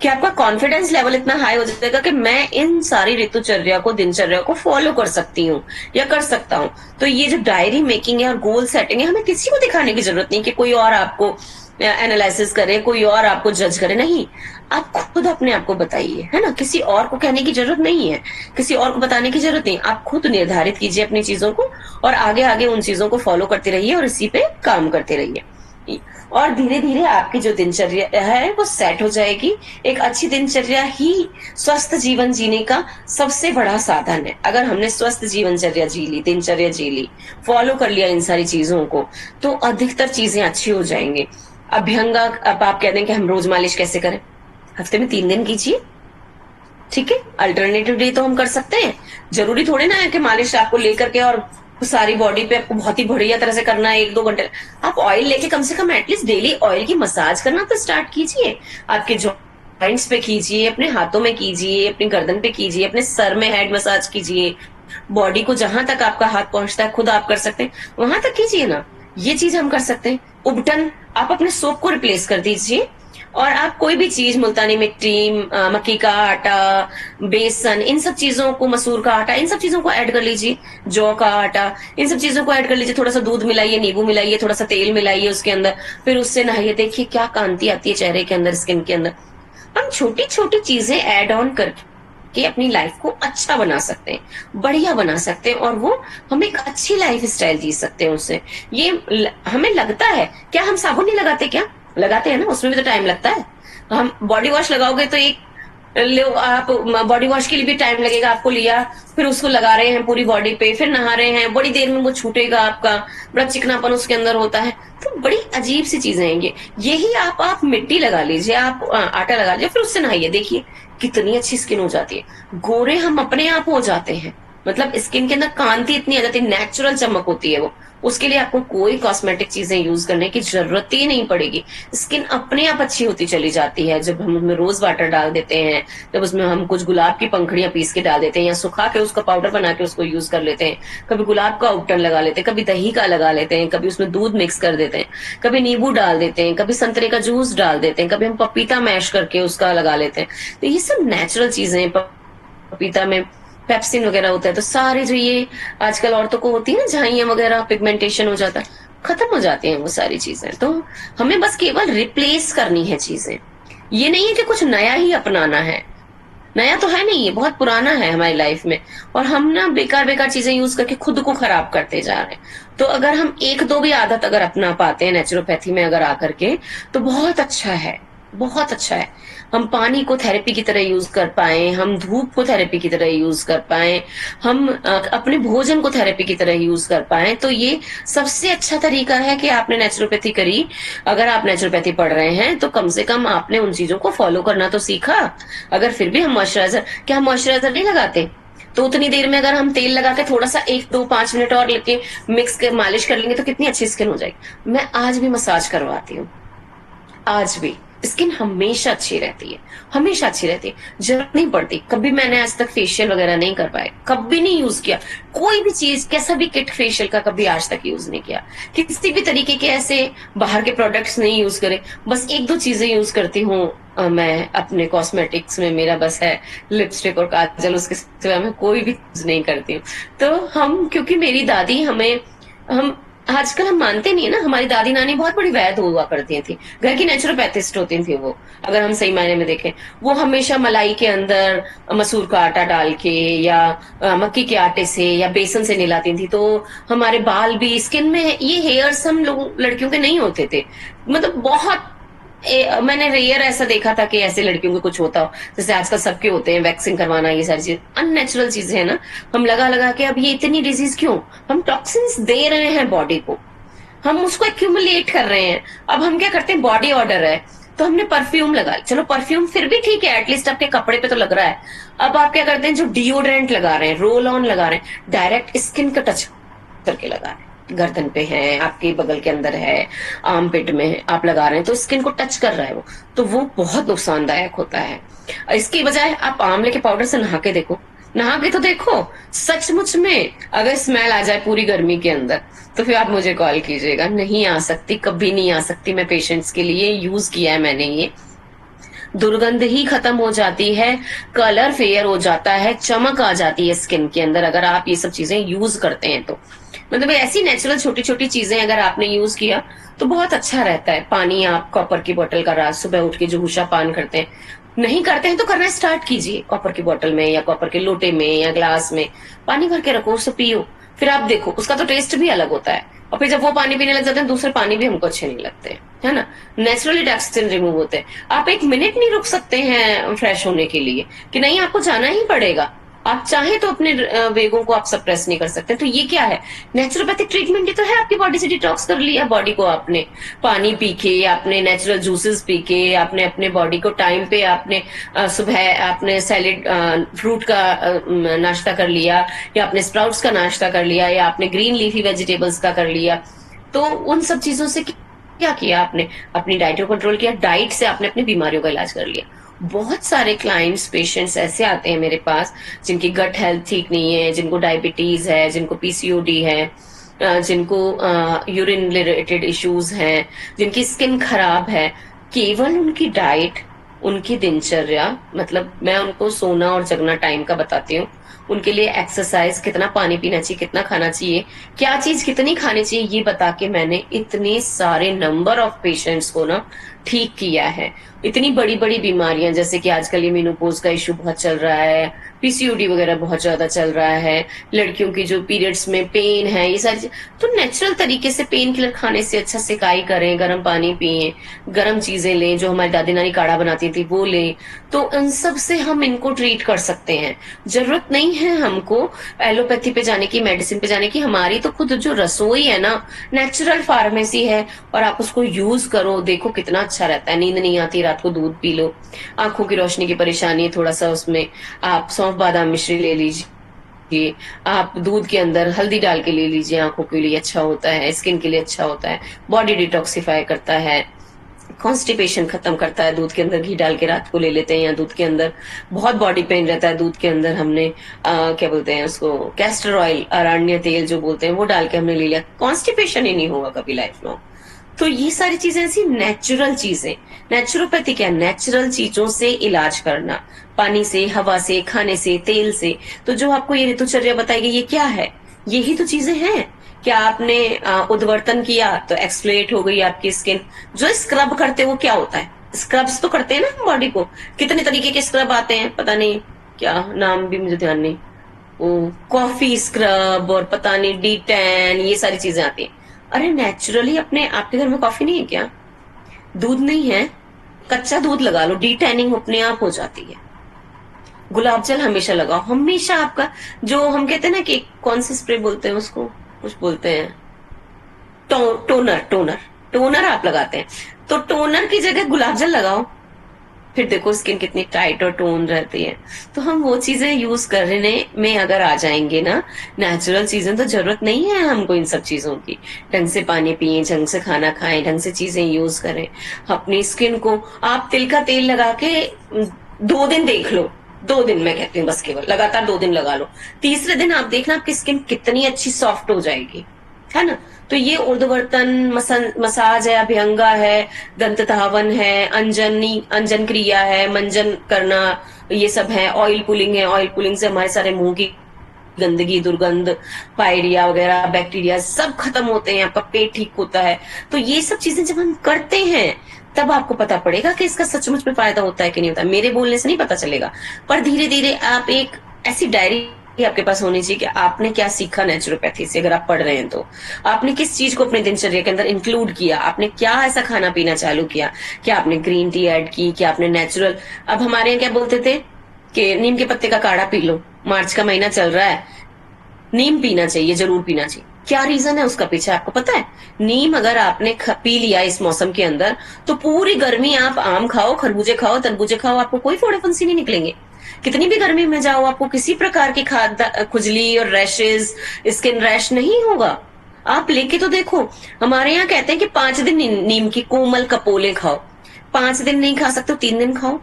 कि आपका कॉन्फिडेंस लेवल इतना हाई हो जाएगा कि मैं इन सारी ऋतुचर्या को, दिनचर्या को फॉलो कर सकती हूँ या कर सकता हूँ। तो ये जो डायरी मेकिंग है और गोल सेटिंग है, हमें किसी को दिखाने की जरूरत नहीं कि कोई और आपको एनालिसिस करे, कोई और आपको जज करे। नहीं, आप खुद अपने आप को बताइए, है ना, किसी और को कहने की जरूरत नहीं है, किसी और को बताने की जरूरत नहीं। आप खुद निर्धारित कीजिए अपनी चीजों को और आगे आगे उन चीजों को फॉलो करते रहिए और इसी पे काम करते रहिए। और धीरे धीरे आपकी जो दिनचर्या है वो सेट हो जाएगी। एक अच्छी दिनचर्या ही स्वस्थ जीवन जीने का सबसे बड़ा साधन है। अगर हमने स्वस्थ जीवनचर्या जी ली, दिनचर्या जी ली, फॉलो कर लिया इन सारी चीजों को, तो अधिकतर चीजें अच्छी हो जाएंगी। अभ्यंगा, अब आप कहते हैं कि हम रोज मालिश कैसे करें, हफ्ते में 3 दिन कीजिए, ठीक है। अल्टरनेटिव डे तो हम कर सकते हैं, जरूरी थोड़ी ना है कि मालिश आपको लेकर के और सारी बॉडी पे आपको बहुत ही बढ़िया तरह से करना है 1-2 घंटे। आप ऑयल लेके कम से कम एटलीस्ट डेली ऑयल की मसाज करना तो स्टार्ट कीजिए। आपके जॉइंट्स पे कीजिए, अपने हाथों में कीजिए, अपनी गर्दन पे कीजिए, अपने सर में हेड मसाज कीजिए। बॉडी को जहां तक आपका हाथ पहुंचता है, खुद आप कर सकते हैं, वहां तक कीजिए ना। ये चीज हम कर सकते हैं। उबटन, आप अपने सोप को रिप्लेस कर दीजिए और आप कोई भी चीज, मुल्तानी मिट्टी, मक्की का आटा, बेसन, इन सब चीजों को, मसूर का आटा, इन सब चीजों को ऐड कर लीजिए, जौ का आटा, इन सब चीजों को ऐड कर लीजिए। थोड़ा सा दूध मिलाइए, नींबू मिलाइए, थोड़ा सा तेल मिलाइए उसके अंदर, फिर उससे नहाइए। देखिए क्या कांति आती है चेहरे के अंदर, स्किन के अंदर। हम छोटी छोटी चीजें ऐड ऑन करके अपनी लाइफ को अच्छा बना सकते हैं, बढ़िया बना सकते हैं, और वो हम एक अच्छी लाइफ स्टाइल जी सकते हैं उससे। ये हमें लगता है, क्या हम साबुन नहीं लगाते? क्या लगाते हैं ना, उसमें भी तो टाइम लगता है। हम बॉडी वॉश लगाओगे तो एक आप बॉडी वॉश के लिए भी टाइम लगेगा, आपको लिया, फिर उसको लगा रहे हैं पूरी बॉडी पे, फिर नहा रहे हैं, बड़ी देर में वो छूटेगा, आपका बड़ा चिकनापन उसके अंदर होता है। तो बड़ी अजीब सी चीजें हैं ये। यही आप मिट्टी लगा लीजिए, आप आटा लगा लीजिए, फिर उससे नहाइए, देखिए कितनी अच्छी स्किन हो जाती है। गोरे हम अपने आप हो जाते हैं, मतलब स्किन के अंदर कांति इतनी आ जाती है, नेचुरल चमक होती है वो। उसके लिए आपको कोई कॉस्मेटिक चीजें यूज करने की जरूरत ही नहीं पड़ेगी। स्किन अपने आप अच्छी होती चली जाती है जब हम उसमें रोज वाटर डाल देते हैं, जब उसमें हम कुछ गुलाब की पंखड़ियां पीस के डाल देते हैं या सुखा के उसका पाउडर बना के उसको यूज कर लेते हैं। कभी गुलाब का उपटन लगा लेते हैं, कभी दही का लगा लेते हैं, कभी उसमें दूध मिक्स कर देते हैं, कभी नींबू डाल देते हैं, कभी संतरे का जूस डाल देते हैं, कभी हम पपीता मैश करके उसका लगा लेते हैं। तो ये सब नेचुरल चीजें, पपीता में पेप्सिन वगैरह होता है। तो सारे जो ये आजकल औरतों को होती है ना, झाइयां वगैरह, पिगमेंटेशन हो जाता है, खत्म हो जाती हैं वो सारी चीजें। तो हमें बस केवल रिप्लेस करनी है चीजें। ये नहीं है कि कुछ नया ही अपनाना है, नया तो है नहीं, ये बहुत पुराना है हमारी लाइफ में। और हम ना बेकार बेकार चीजें यूज करके खुद को खराब करते जा रहे हैं। तो अगर हम एक दो भी आदत अगर अपना पाते हैं नेचुरोपैथी में अगर आकर के, तो बहुत अच्छा है, बहुत अच्छा है। हम पानी को थेरेपी की तरह यूज कर पाए, हम धूप को थेरेपी की तरह यूज कर पाए, हम अपने भोजन को थेरेपी की तरह यूज कर पाए, तो ये सबसे अच्छा तरीका है कि आपने नेचुरोपैथी करी। अगर आप नेचुरोपैथी पढ़ रहे हैं तो कम से कम आपने उन चीजों को फॉलो करना तो सीखा। अगर फिर भी हम मॉइस्चराइजर, क्या हम मॉइस्चराइजर नहीं लगाते? तो उतनी देर में अगर हम तेल लगा के थोड़ा सा 1 2 5 मिनट और लेके मिक्स कर मालिश कर लेंगे तो कितनी अच्छी स्किन हो जाएगी। मैं आज भी मसाज करवाती हूँ, आज भी स्किन हमेशा अच्छी रहती है, हमेशा अच्छी रहती है, जरूरत नहीं पड़ती। कभी मैंने आज तक फेशियल वगैरह नहीं कर पाए, कभी नहीं यूज किया कोई भी चीज, कैसा भी किट फेशियल का कभी आज तक यूज नहीं किया, किसी भी तरीके के ऐसे बाहर के प्रोडक्ट्स नहीं यूज करे। बस 1 2 चीजें यूज करती हूँ मैं अपने कॉस्मेटिक्स में, मेरा बस है लिपस्टिक और काजल, उसके सिवा मैं कोई भी यूज नहीं करती हूँ। तो हम, क्योंकि मेरी दादी हमें, हम आजकल हम मानते नहीं है ना, हमारी दादी नानी बहुत बड़ी वैद्य हुआ करती थी, घर की नेचुरोपैथिस्ट होती थी वो। अगर हम सही मायने में देखें, वो हमेशा मलाई के अंदर मसूर का आटा डाल के या मक्की के आटे से या बेसन से नहलाती थी, तो हमारे बाल भी, स्किन में ये हेयर्स हम लोग लड़कियों के नहीं होते थे। मतलब बहुत मैंने रेयर ऐसा देखा था कि ऐसे लड़कियों को कुछ होता हो, जैसे आजकल सबके होते हैं, वैक्सिंग करवाना, ये सारी चीज अननेचुरल चीजें है ना। हम लगा लगा के, अब ये इतनी डिजीज क्यों, हम टॉक्सिन्स दे रहे हैं बॉडी को, हम उसको एक्यूमुलेट कर रहे हैं। अब हम क्या करते हैं, बॉडी ऑर्डर है तो हमने परफ्यूम लगा, चलो परफ्यूम फिर भी ठीक है, एटलीस्ट आपके कपड़े पे तो लग रहा है। अब आप क्या करते हैं, जो डिओड्रेंट लगा रहे हैं, रोल ऑन लगा रहे हैं, डायरेक्ट स्किन का टच करके लगा रहे हैं, गर्दन पे है, आपके बगल के अंदर है, आर्म पिट में है, आप लगा रहे हैं तो स्किन को टच कर रहा है वो, तो वो बहुत नुकसानदायक होता है। इसकी बजाय आप आंवले के पाउडर से नहा के देखो, नहा के तो देखो, सचमुच में अगर स्मेल आ जाए पूरी गर्मी के अंदर, तो फिर आप मुझे कॉल कीजिएगा। नहीं आ सकती, कभी नहीं आ सकती। मैं पेशेंट्स के लिए यूज किया है मैंने ये, दुर्गंध ही खत्म हो जाती है, कलर फेयर हो जाता है, चमक आ जाती है स्किन के अंदर, अगर आप ये सब चीजें यूज करते हैं तो। मतलब ऐसी नेचुरल छोटी छोटी चीजें अगर आपने यूज किया तो बहुत अच्छा रहता है। पानी, आप कॉपर की बोतल का रात सुबह उठ के जो हुशा पान करते हैं, नहीं करते हैं तो करना स्टार्ट कीजिए। कॉपर की बोतल में या कॉपर के लोटे में या ग्लास में पानी भर के रखो, उससे पियो, फिर आप देखो उसका तो टेस्ट भी अलग होता है। और फिर जब वो पानी पीने लग जाते हैं, दूसरे पानी भी हमको अच्छे नहीं लगते, है ना। नेचुरली टॉक्सिन रिमूव होते हैं। आप 1 मिनट नहीं रुक सकते हैं फ्रेश होने के लिए, कि नहीं आपको जाना ही पड़ेगा। आप चाहे तो अपने वेगों को आप सप्रेस नहीं कर सकते। तो ये क्या है, नेचुरोपैथिक ट्रीटमेंट ही तो है। आपकी बॉडी से डिटॉक्स कर लिया बॉडी को आपने, पानी पी के, आपने नेचुरल जूसेस पी के, आपने अपने बॉडी को टाइम पे, आपने सुबह आपने सैलेड फ्रूट का नाश्ता कर लिया, या आपने स्प्राउट्स का नाश्ता कर लिया, या आपने ग्रीन लीफी वेजिटेबल्स का कर लिया। तो उन सब चीजों से क्या किया आपने, अपनी डाइट को कंट्रोल किया, डाइट से आपने अपनी बीमारियों का इलाज कर लिया। बहुत सारे क्लाइंट्स, पेशेंट्स ऐसे आते हैं मेरे पास जिनकी गट हेल्थ ठीक नहीं है, जिनको डायबिटीज है, जिनको पीसीओडी है, जिनको यूरिन रिलेटेड इश्यूज हैं, जिनकी स्किन खराब है। केवल उनकी डाइट, उनकी दिनचर्या, मतलब मैं उनको सोना और जगना टाइम का बताती हूँ, उनके लिए एक्सरसाइज, कितना पानी पीना चाहिए, कितना खाना चाहिए, क्या चीज कितनी खानी चाहिए, ये बता के मैंने इतने सारे नंबर ऑफ पेशेंट्स को ना ठीक किया है। इतनी बड़ी बड़ी बीमारियां, जैसे कि आजकल ये मेनोपॉज का इश्यू बहुत चल रहा है, पीसीओडी वगैरह बहुत ज्यादा चल रहा है, लड़कियों की जो पीरियड्स में पेन है, ये सारी तो नेचुरल तरीके से पेन किलर खाने से अच्छा सिकाई करें, गर्म पानी पिए, गर्म चीजें लें, जो हमारी दादी नानी काढ़ा बनाती थी वो लें, तो उन सब से हम इनको ट्रीट कर सकते हैं। जरूरत नहीं है हमको एलोपैथी पे जाने की, मेडिसिन पे जाने की। हमारी तो खुद जो रसोई है ना, नेचुरल फार्मेसी है, और आप उसको यूज करो, देखो कितना अच्छा रहता है। नींद नहीं आती, रात को दूध पी लो। आंखों की रोशनी की परेशानी है, थोड़ा सा उसमें आप सौंफ बादाम मिश्री ले लीजिए, आप दूध के अंदर हल्दी डाल के ले लीजिए, आंखों के लिए अच्छा होता है, स्किन के लिए अच्छा होता है, बॉडी डिटॉक्सिफाई करता है, कॉन्स्टिपेशन खत्म करता है। दूध के अंदर घी डाल के रात को ले लेते हैं, या दूध के अंदर बहुत बॉडी पेन रहता है, दूध के अंदर हमने क्या बोलते हैं उसको, कैस्टर ऑयल, अरण्य तेल जो बोलते हैं, वो डाल के हमने ले लिया, कॉन्स्टिपेशन ही नहीं होगा कभी लाइफ लॉन्ग। तो ये सारी चीजें ऐसी नेचुरल चीजें, नेचुरोपैथी क्या, नेचुरल चीजों से इलाज करना, पानी से, हवा से, खाने से, तेल से। तो जो आपको ये ऋतुचर्या बताई गई, ये क्या है, यही तो चीजें हैं क्या आपने उद्वर्तन किया तो एक्सफोलिएट हो गई आपकी स्किन। जो स्क्रब करते हो क्या होता है, स्क्रब्स तो करते हैं ना हम बॉडी को, कितने तरीके के स्क्रब आते हैं, पता नहीं क्या नाम भी मुझे ध्यान नहीं, वो कॉफी स्क्रब और पता नहीं डी टैन, ये सारी चीजें आती हैं। अरे नेचुरली अपने आपके घर में कॉफी नहीं है क्या, दूध नहीं है, कच्चा दूध लगा लो, डी टैनिंग अपने आप हो जाती है। गुलाब जल हमेशा लगाओ, हमेशा आपका जो हम कहते हैं ना कि कौन सी स्प्रे बोलते हैं उसको, कुछ बोलते हैं, टोनर टोनर टोनर आप लगाते हैं, तो टोनर की जगह गुलाब जल लगाओ, फिर देखो स्किन कितनी टाइट और टोन रहती है। तो हम वो चीजें यूज करने में अगर आ जाएंगे ना, नेचुरल चीजें, तो जरूरत नहीं है हमको इन सब चीजों की। ढंग से पानी पिए, ढंग से खाना खाएं, ढंग से चीजें यूज करें। अपनी स्किन को आप तिल का तेल लगा के 2 दिन देख लो, 2 दिन मैं कहती हूँ बस, केवल लगातार 2 दिन लगा लो, तीसरे दिन आप देखना आपकी स्किन कितनी अच्छी सॉफ्ट हो जाएगी, है ना। तो ये ऊर्ध्ववर्तन मसाज है, अभ्यंगा है, दंत धावन है, अंजन क्रिया है, मंजन करना, ये सब है। ऑयल पुलिंग है, ऑयल पुलिंग से हमारे सारे मुंह की गंदगी, दुर्गंध, पायरिया वगैरह, बैक्टीरिया सब खत्म होते हैं, आपका पेट ठीक होता है। तो ये सब चीजें जब हम करते हैं तब आपको पता पड़ेगा कि इसका सचमुच में फायदा होता है कि नहीं होता। मेरे बोलने से नहीं पता चलेगा, पर धीरे धीरे आप एक ऐसी डायरी आपके पास होनी चाहिए कि आपने क्या सीखा नेचुरोपैथी से, अगर आप पढ़ रहे हैं तो आपने किस चीज को अपने दिनचर्या के अंदर इंक्लूड किया, आपने क्या ऐसा खाना पीना चालू किया, क्या आपने ग्रीन टी ऐड की, क्या आपने नेचुरल, अब हमारे यहाँ क्या बोलते थे कि नीम के पत्ते का काढ़ा पी लो, मार्च का महीना चल रहा है, नीम पीना चाहिए, जरूर पीना चाहिए। क्या रीजन है उसका पीछे आपको पता है? नीम अगर आपने पी लिया इस मौसम के अंदर, तो पूरी गर्मी आप आम खाओ, खरबूजे खाओ, तरबूजे खाओ, आपको कोई फोड़े फुंसी नहीं निकलेंगे। कितनी भी गर्मी में जाओ, आपको किसी प्रकार की खुजली और रैशेज, स्किन रैश नहीं होगा। आप लेके तो देखो, हमारे यहाँ कहते हैं कि 5 दिन नीम की कोमल कपोले खाओ। 5 दिन नहीं खा सकते, 3 दिन खाओ।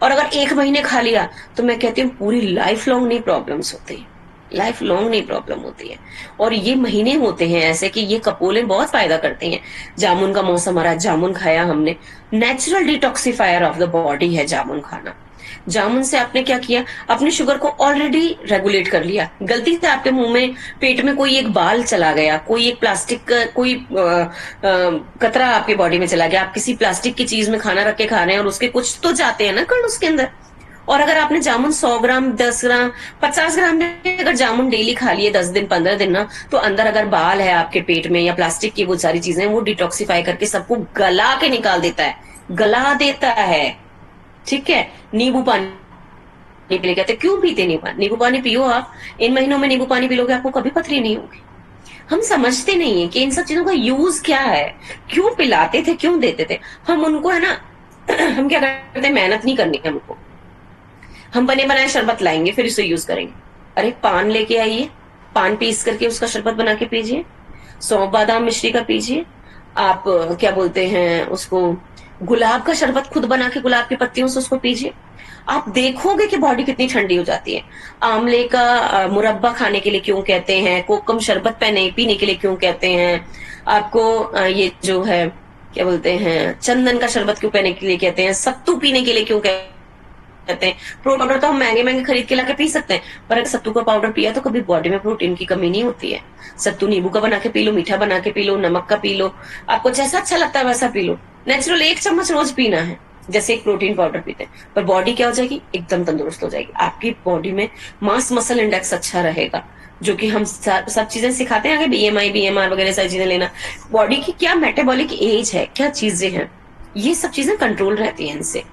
और अगर 1 महीने खा लिया तो मैं कहती हूँ पूरी लाइफ लॉन्ग नहीं प्रॉब्लम्स होती है, लाइफ लॉन्ग नहीं प्रॉब्लम होती है। और ये महीने होते हैं ऐसे कि ये कपोले बहुत फायदा करते हैं। जामुन का मौसम आ रहा है, जामुन खाया हमने, natural detoxifier of the body है जामुन खाना। जामुन से आपने क्या किया, अपने शुगर को ऑलरेडी रेगुलेट कर लिया। गलती से आपके मुंह में, पेट में कोई एक बाल चला गया, कोई एक प्लास्टिक का कोई कतरा आपके बॉडी में चला गया, आप किसी प्लास्टिक की चीज में खाना रख के खा रहे हैं और उसके कुछ तो जाते हैं ना कण उसके अंदर। और अगर आपने जामुन 100 ग्राम, 10 ग्राम, 50 ग्राम में अगर जामुन डेली खा लिए 10 दिन 15 दिन ना, तो अंदर अगर बाल है आपके पेट में या प्लास्टिक की वो सारी चीजें, वो डिटॉक्सिफाई करके सबको गला के निकाल देता है, गला देता है। ठीक है। नींबू पानी पी कहते, क्यों पीते नींबू पानी पियो आप, इन महीनों में नींबू पानी पी लोगे आपको कभी पथरी नहीं होगी। हम समझते नहीं है कि इन सब चीजों का यूज क्या है, क्यों पिलाते थे, क्यों देते थे हम उनको, है ना। हम क्या करते हैं, मेहनत नहीं करनी है हमको, हम बने बनाए शरबत लाएंगे फिर इसे यूज करेंगे। अरे पान लेके आइए, पान पीस करके उसका शरबत बना के पीजिए, सौंफ बादाम मिश्री का पीजिए। आप क्या बोलते हैं उसको, गुलाब का शरबत खुद बना के गुलाब की पत्तियों से उसको पीजिए, आप देखोगे कि बॉडी कितनी ठंडी हो जाती है। आंवले का मुरब्बा खाने के लिए क्यों कहते हैं, कोकम शरबत पीने के लिए क्यों कहते हैं, आपको ये जो है क्या बोलते हैं, चंदन का शरबत क्यों पीने के लिए कहते हैं, सत्तू पीने के लिए क्यों कहते हैं। प्रोटीन पाउडर तो हम महंगे महंगे खरीद के लाके पी सकते हैं, पर अगर सत्तू का पाउडर पिया तो कभी बॉडी में प्रोटीन की कमी नहीं होती है। सत्तू नींबू का बना के पी लो, मीठा बना के पी लो, नमक का पी लो, आपको जैसा अच्छा लगता है वैसा पी लो। नेचुरल 1 चम्मच रोज पीना है, जैसे एक प्रोटीन पाउडर पीते हैं, पर बॉडी क्या हो जाएगी, एकदम तंदुरुस्त हो जाएगी। आपकी बॉडी में मास मसल इंडेक्स अच्छा रहेगा, जो कि हम सब चीजें सिखाते हैं आगे, बीएमआई बीएमआर वगैरह सारी चीजें लेना। बॉडी की क्या मेटाबॉलिक एज है, क्या चीजें हैं, ये सब चीजें कंट्रोल रहती हैं इनसे।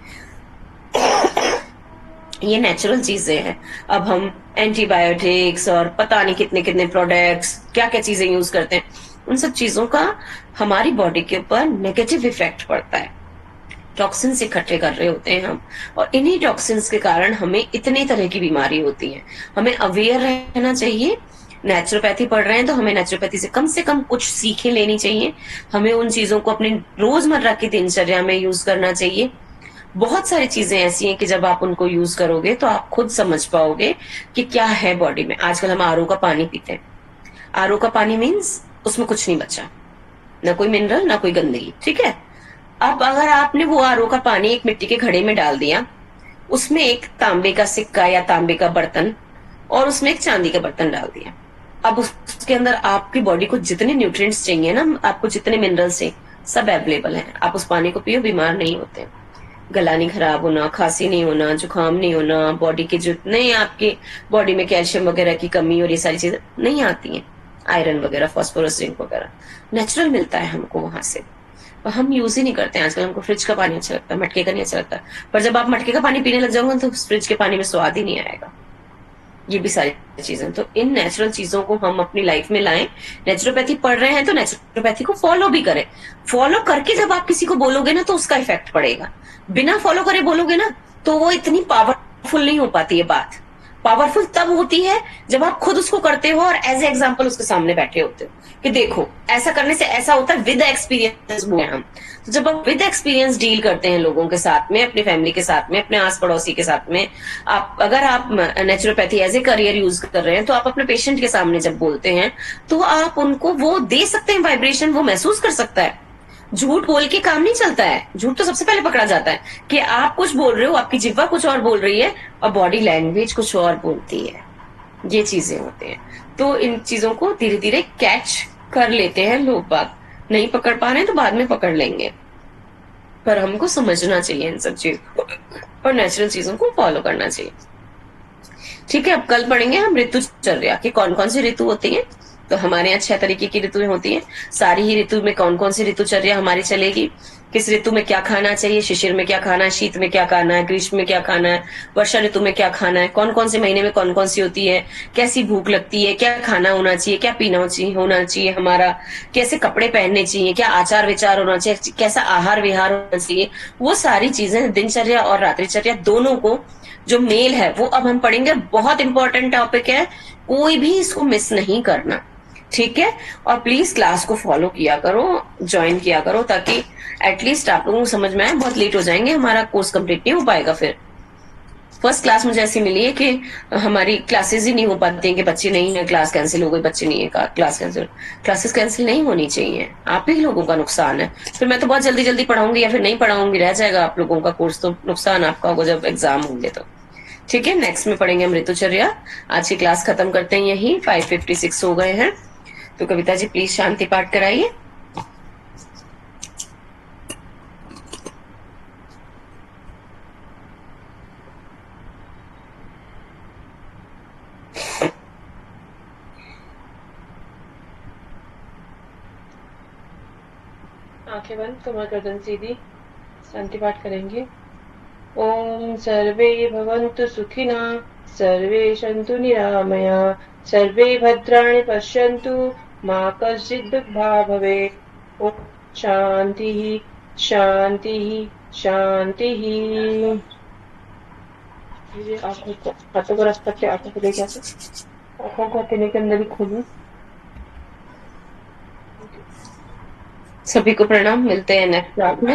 ये नेचुरल चीजें हैं। अब हम एंटीबायोटिक्स और पता नहीं कितने कितने प्रोडक्ट्स, क्या क्या चीजें यूज करते हैं, उन सब चीजों का हमारी बॉडी के ऊपर नेगेटिव इफेक्ट पड़ता है। टॉक्सिन्स इकट्ठे कर रहे होते हैं हम, और इन्हीं टॉक्सिन्स के कारण हमें इतने तरह की बीमारी होती है। हमें अवेयर रहना चाहिए। नेचुरोपैथी पढ़ रहे हैं तो हमें नेचुरोपैथी से कम कुछ सीखें लेनी चाहिए। हमें उन चीजों को अपनी रोजमर्रा की दिनचर्या में यूज करना चाहिए। बहुत सारी चीजें ऐसी हैं कि जब आप उनको यूज करोगे तो आप खुद समझ पाओगे कि क्या है बॉडी में। आजकल हम आरओ का पानी पीते हैं, आरओ का पानी मीन्स उसमें कुछ नहीं बचा, ना कोई मिनरल ना कोई गंदगी, ठीक है। अब अगर आपने वो आरओ का पानी एक मिट्टी के घड़े में डाल दिया, उसमें एक तांबे का सिक्का या तांबे का बर्तन और उसमें एक चांदी का बर्तन डाल दिया, अब उसके अंदर आपकी बॉडी को जितने न्यूट्रिएंट्स चाहिए ना, आपको जितने मिनरल्स चाहिए, सब अवेलेबल है। आप उस पानी को पियो, बीमार नहीं होते। गला नहीं खराब होना, खांसी नहीं होना, जुकाम नहीं होना, बॉडी के जितने आपके बॉडी में कैल्शियम वगैरह की कमी और ये सारी चीजें नहीं आती हैं, आयरन वगैरह, फास्फोरस, जिंक वगैरह नेचुरल मिलता है हमको वहां से। और हम यूज ही नहीं करते हैं आजकल। हमको फ्रिज का पानी अच्छा लगता है, मटके का नहीं अच्छा लगता। पर जब आप मटके का पानी पीने लग जाओगे तो फ्रिज के पानी में स्वाद ही नहीं आएगा। ये भी सारी चीजें, तो इन नेचुरल चीजों को हम अपनी लाइफ में लाएं। नेचुरोपैथी पढ़ रहे हैं तो नेचुरोपैथी को फॉलो भी करें। फॉलो करके जब आप किसी को बोलोगे ना तो उसका इफेक्ट पड़ेगा। बिना फॉलो करे बोलोगे ना तो वो इतनी पावरफुल नहीं हो पाती है बात। पावरफुल तब होती है जब आप खुद उसको करते हो और एज ए एग्जाम्पल उसके सामने बैठे होते हो कि देखो ऐसा करने से ऐसा होता है, विद एक्सपीरियंस हुए हम। तो जब आप विद एक्सपीरियंस डील करते हैं लोगों के साथ में, अपनी फैमिली के साथ में, अपने आस पड़ोसी के साथ में, अगर आप naturopathy as a career use कर रहे हैं तो आप अपने पेशेंट के सामने जब बोलते हैं तो आप उनको वो दे सकते हैं वाइब्रेशन, वो महसूस कर सकता है। झूठ बोल के काम नहीं चलता है। झूठ तो सबसे पहले पकड़ा जाता है कि आप कुछ बोल रहे हो, आपकी जिह्वा कुछ और बोल रही है और बॉडी लैंग्वेज कुछ और बोलती है। ये चीजें होती हैं। तो इन चीजों को धीरे धीरे कैच कर लेते हैं लोग बाग। नहीं पकड़ पा रहे हैं तो बाद में पकड़ लेंगे, पर हमको समझना चाहिए इन सब चीजों को और नेचुरल चीजों को फॉलो करना चाहिए। ठीक है, अब कल पढ़ेंगे हम ऋतुचर्या कि कौन कौन सी ऋतु होती है। तो हमारे यहाँ 6 तरीके की ऋतुएं होती हैं। सारी ही ऋतु में कौन कौन सी ऋतुचर्या हमारी चलेगी, किस ऋतु में क्या खाना चाहिए, शिशिर में क्या खाना है, शीत में क्या खाना है, ग्रीष्म में क्या खाना है, वर्षा ऋतु में क्या खाना है, कौन कौन से महीने में कौन कौन सी होती है, कैसी भूख लगती है, क्या खाना होना चाहिए, क्या पीना होना चाहिए हमारा, कैसे कपड़े पहनने चाहिए, क्या आचार विचार होना चाहिए, कैसा आहार विहार होना चाहिए। वो सारी चीजें दिनचर्या और रात्रिचर्या दोनों को जो मेल है वो अब हम पढ़ेंगे। बहुत इंपॉर्टेंट टॉपिक है, कोई भी इसको मिस नहीं करना। ठीक है, और प्लीज क्लास को फॉलो किया करो, ज्वाइन किया करो, ताकि एटलीस्ट आप लोगों को समझ में आए। बहुत लेट हो जाएंगे, हमारा कोर्स कंप्लीट नहीं हो पाएगा। फिर फर्स्ट क्लास मुझे ऐसी मिली है कि हमारी क्लासेस ही नहीं हो पाती हैं कि बच्चे नहीं है, क्लास कैंसिल हो गई, बच्चे नहीं है, क्लास कैंसिल। क्लासेस कैंसिल नहीं होनी चाहिए, आप ही लोगों का नुकसान है। फिर मैं तो बहुत जल्दी जल्दी पढ़ाऊंगी या फिर नहीं पढ़ाऊंगी, रह जाएगा आप लोगों का कोर्स, तो नुकसान आपका होगा जब एग्जाम होंगे तो। ठीक है, नेक्स्ट में पढ़ेंगे हम ऋतुचर्या। आज की क्लास खत्म करते हैं यही, 5:56 हो गए हैं। तो कविता जी प्लीज शांति पाठ कराइए। आंखें बंद, कमर गर्दन सीधी, शांति पाठ करेंगे। ओम सर्वे भवन्तु सुखिनः, सर्वे सन्तु निरामया, सर्वे भद्राणि पश्यन्तु, मा कश्चित् दुःखभाग् भवेत्। ओम शांति शांति शांति। हाथों को रख सकते, आंखों को लेके आते, आंखों को हथेली के अंदर ही खोलूं। सभी को प्रणाम, मिलते हैं नेक्स्ट क्लास में।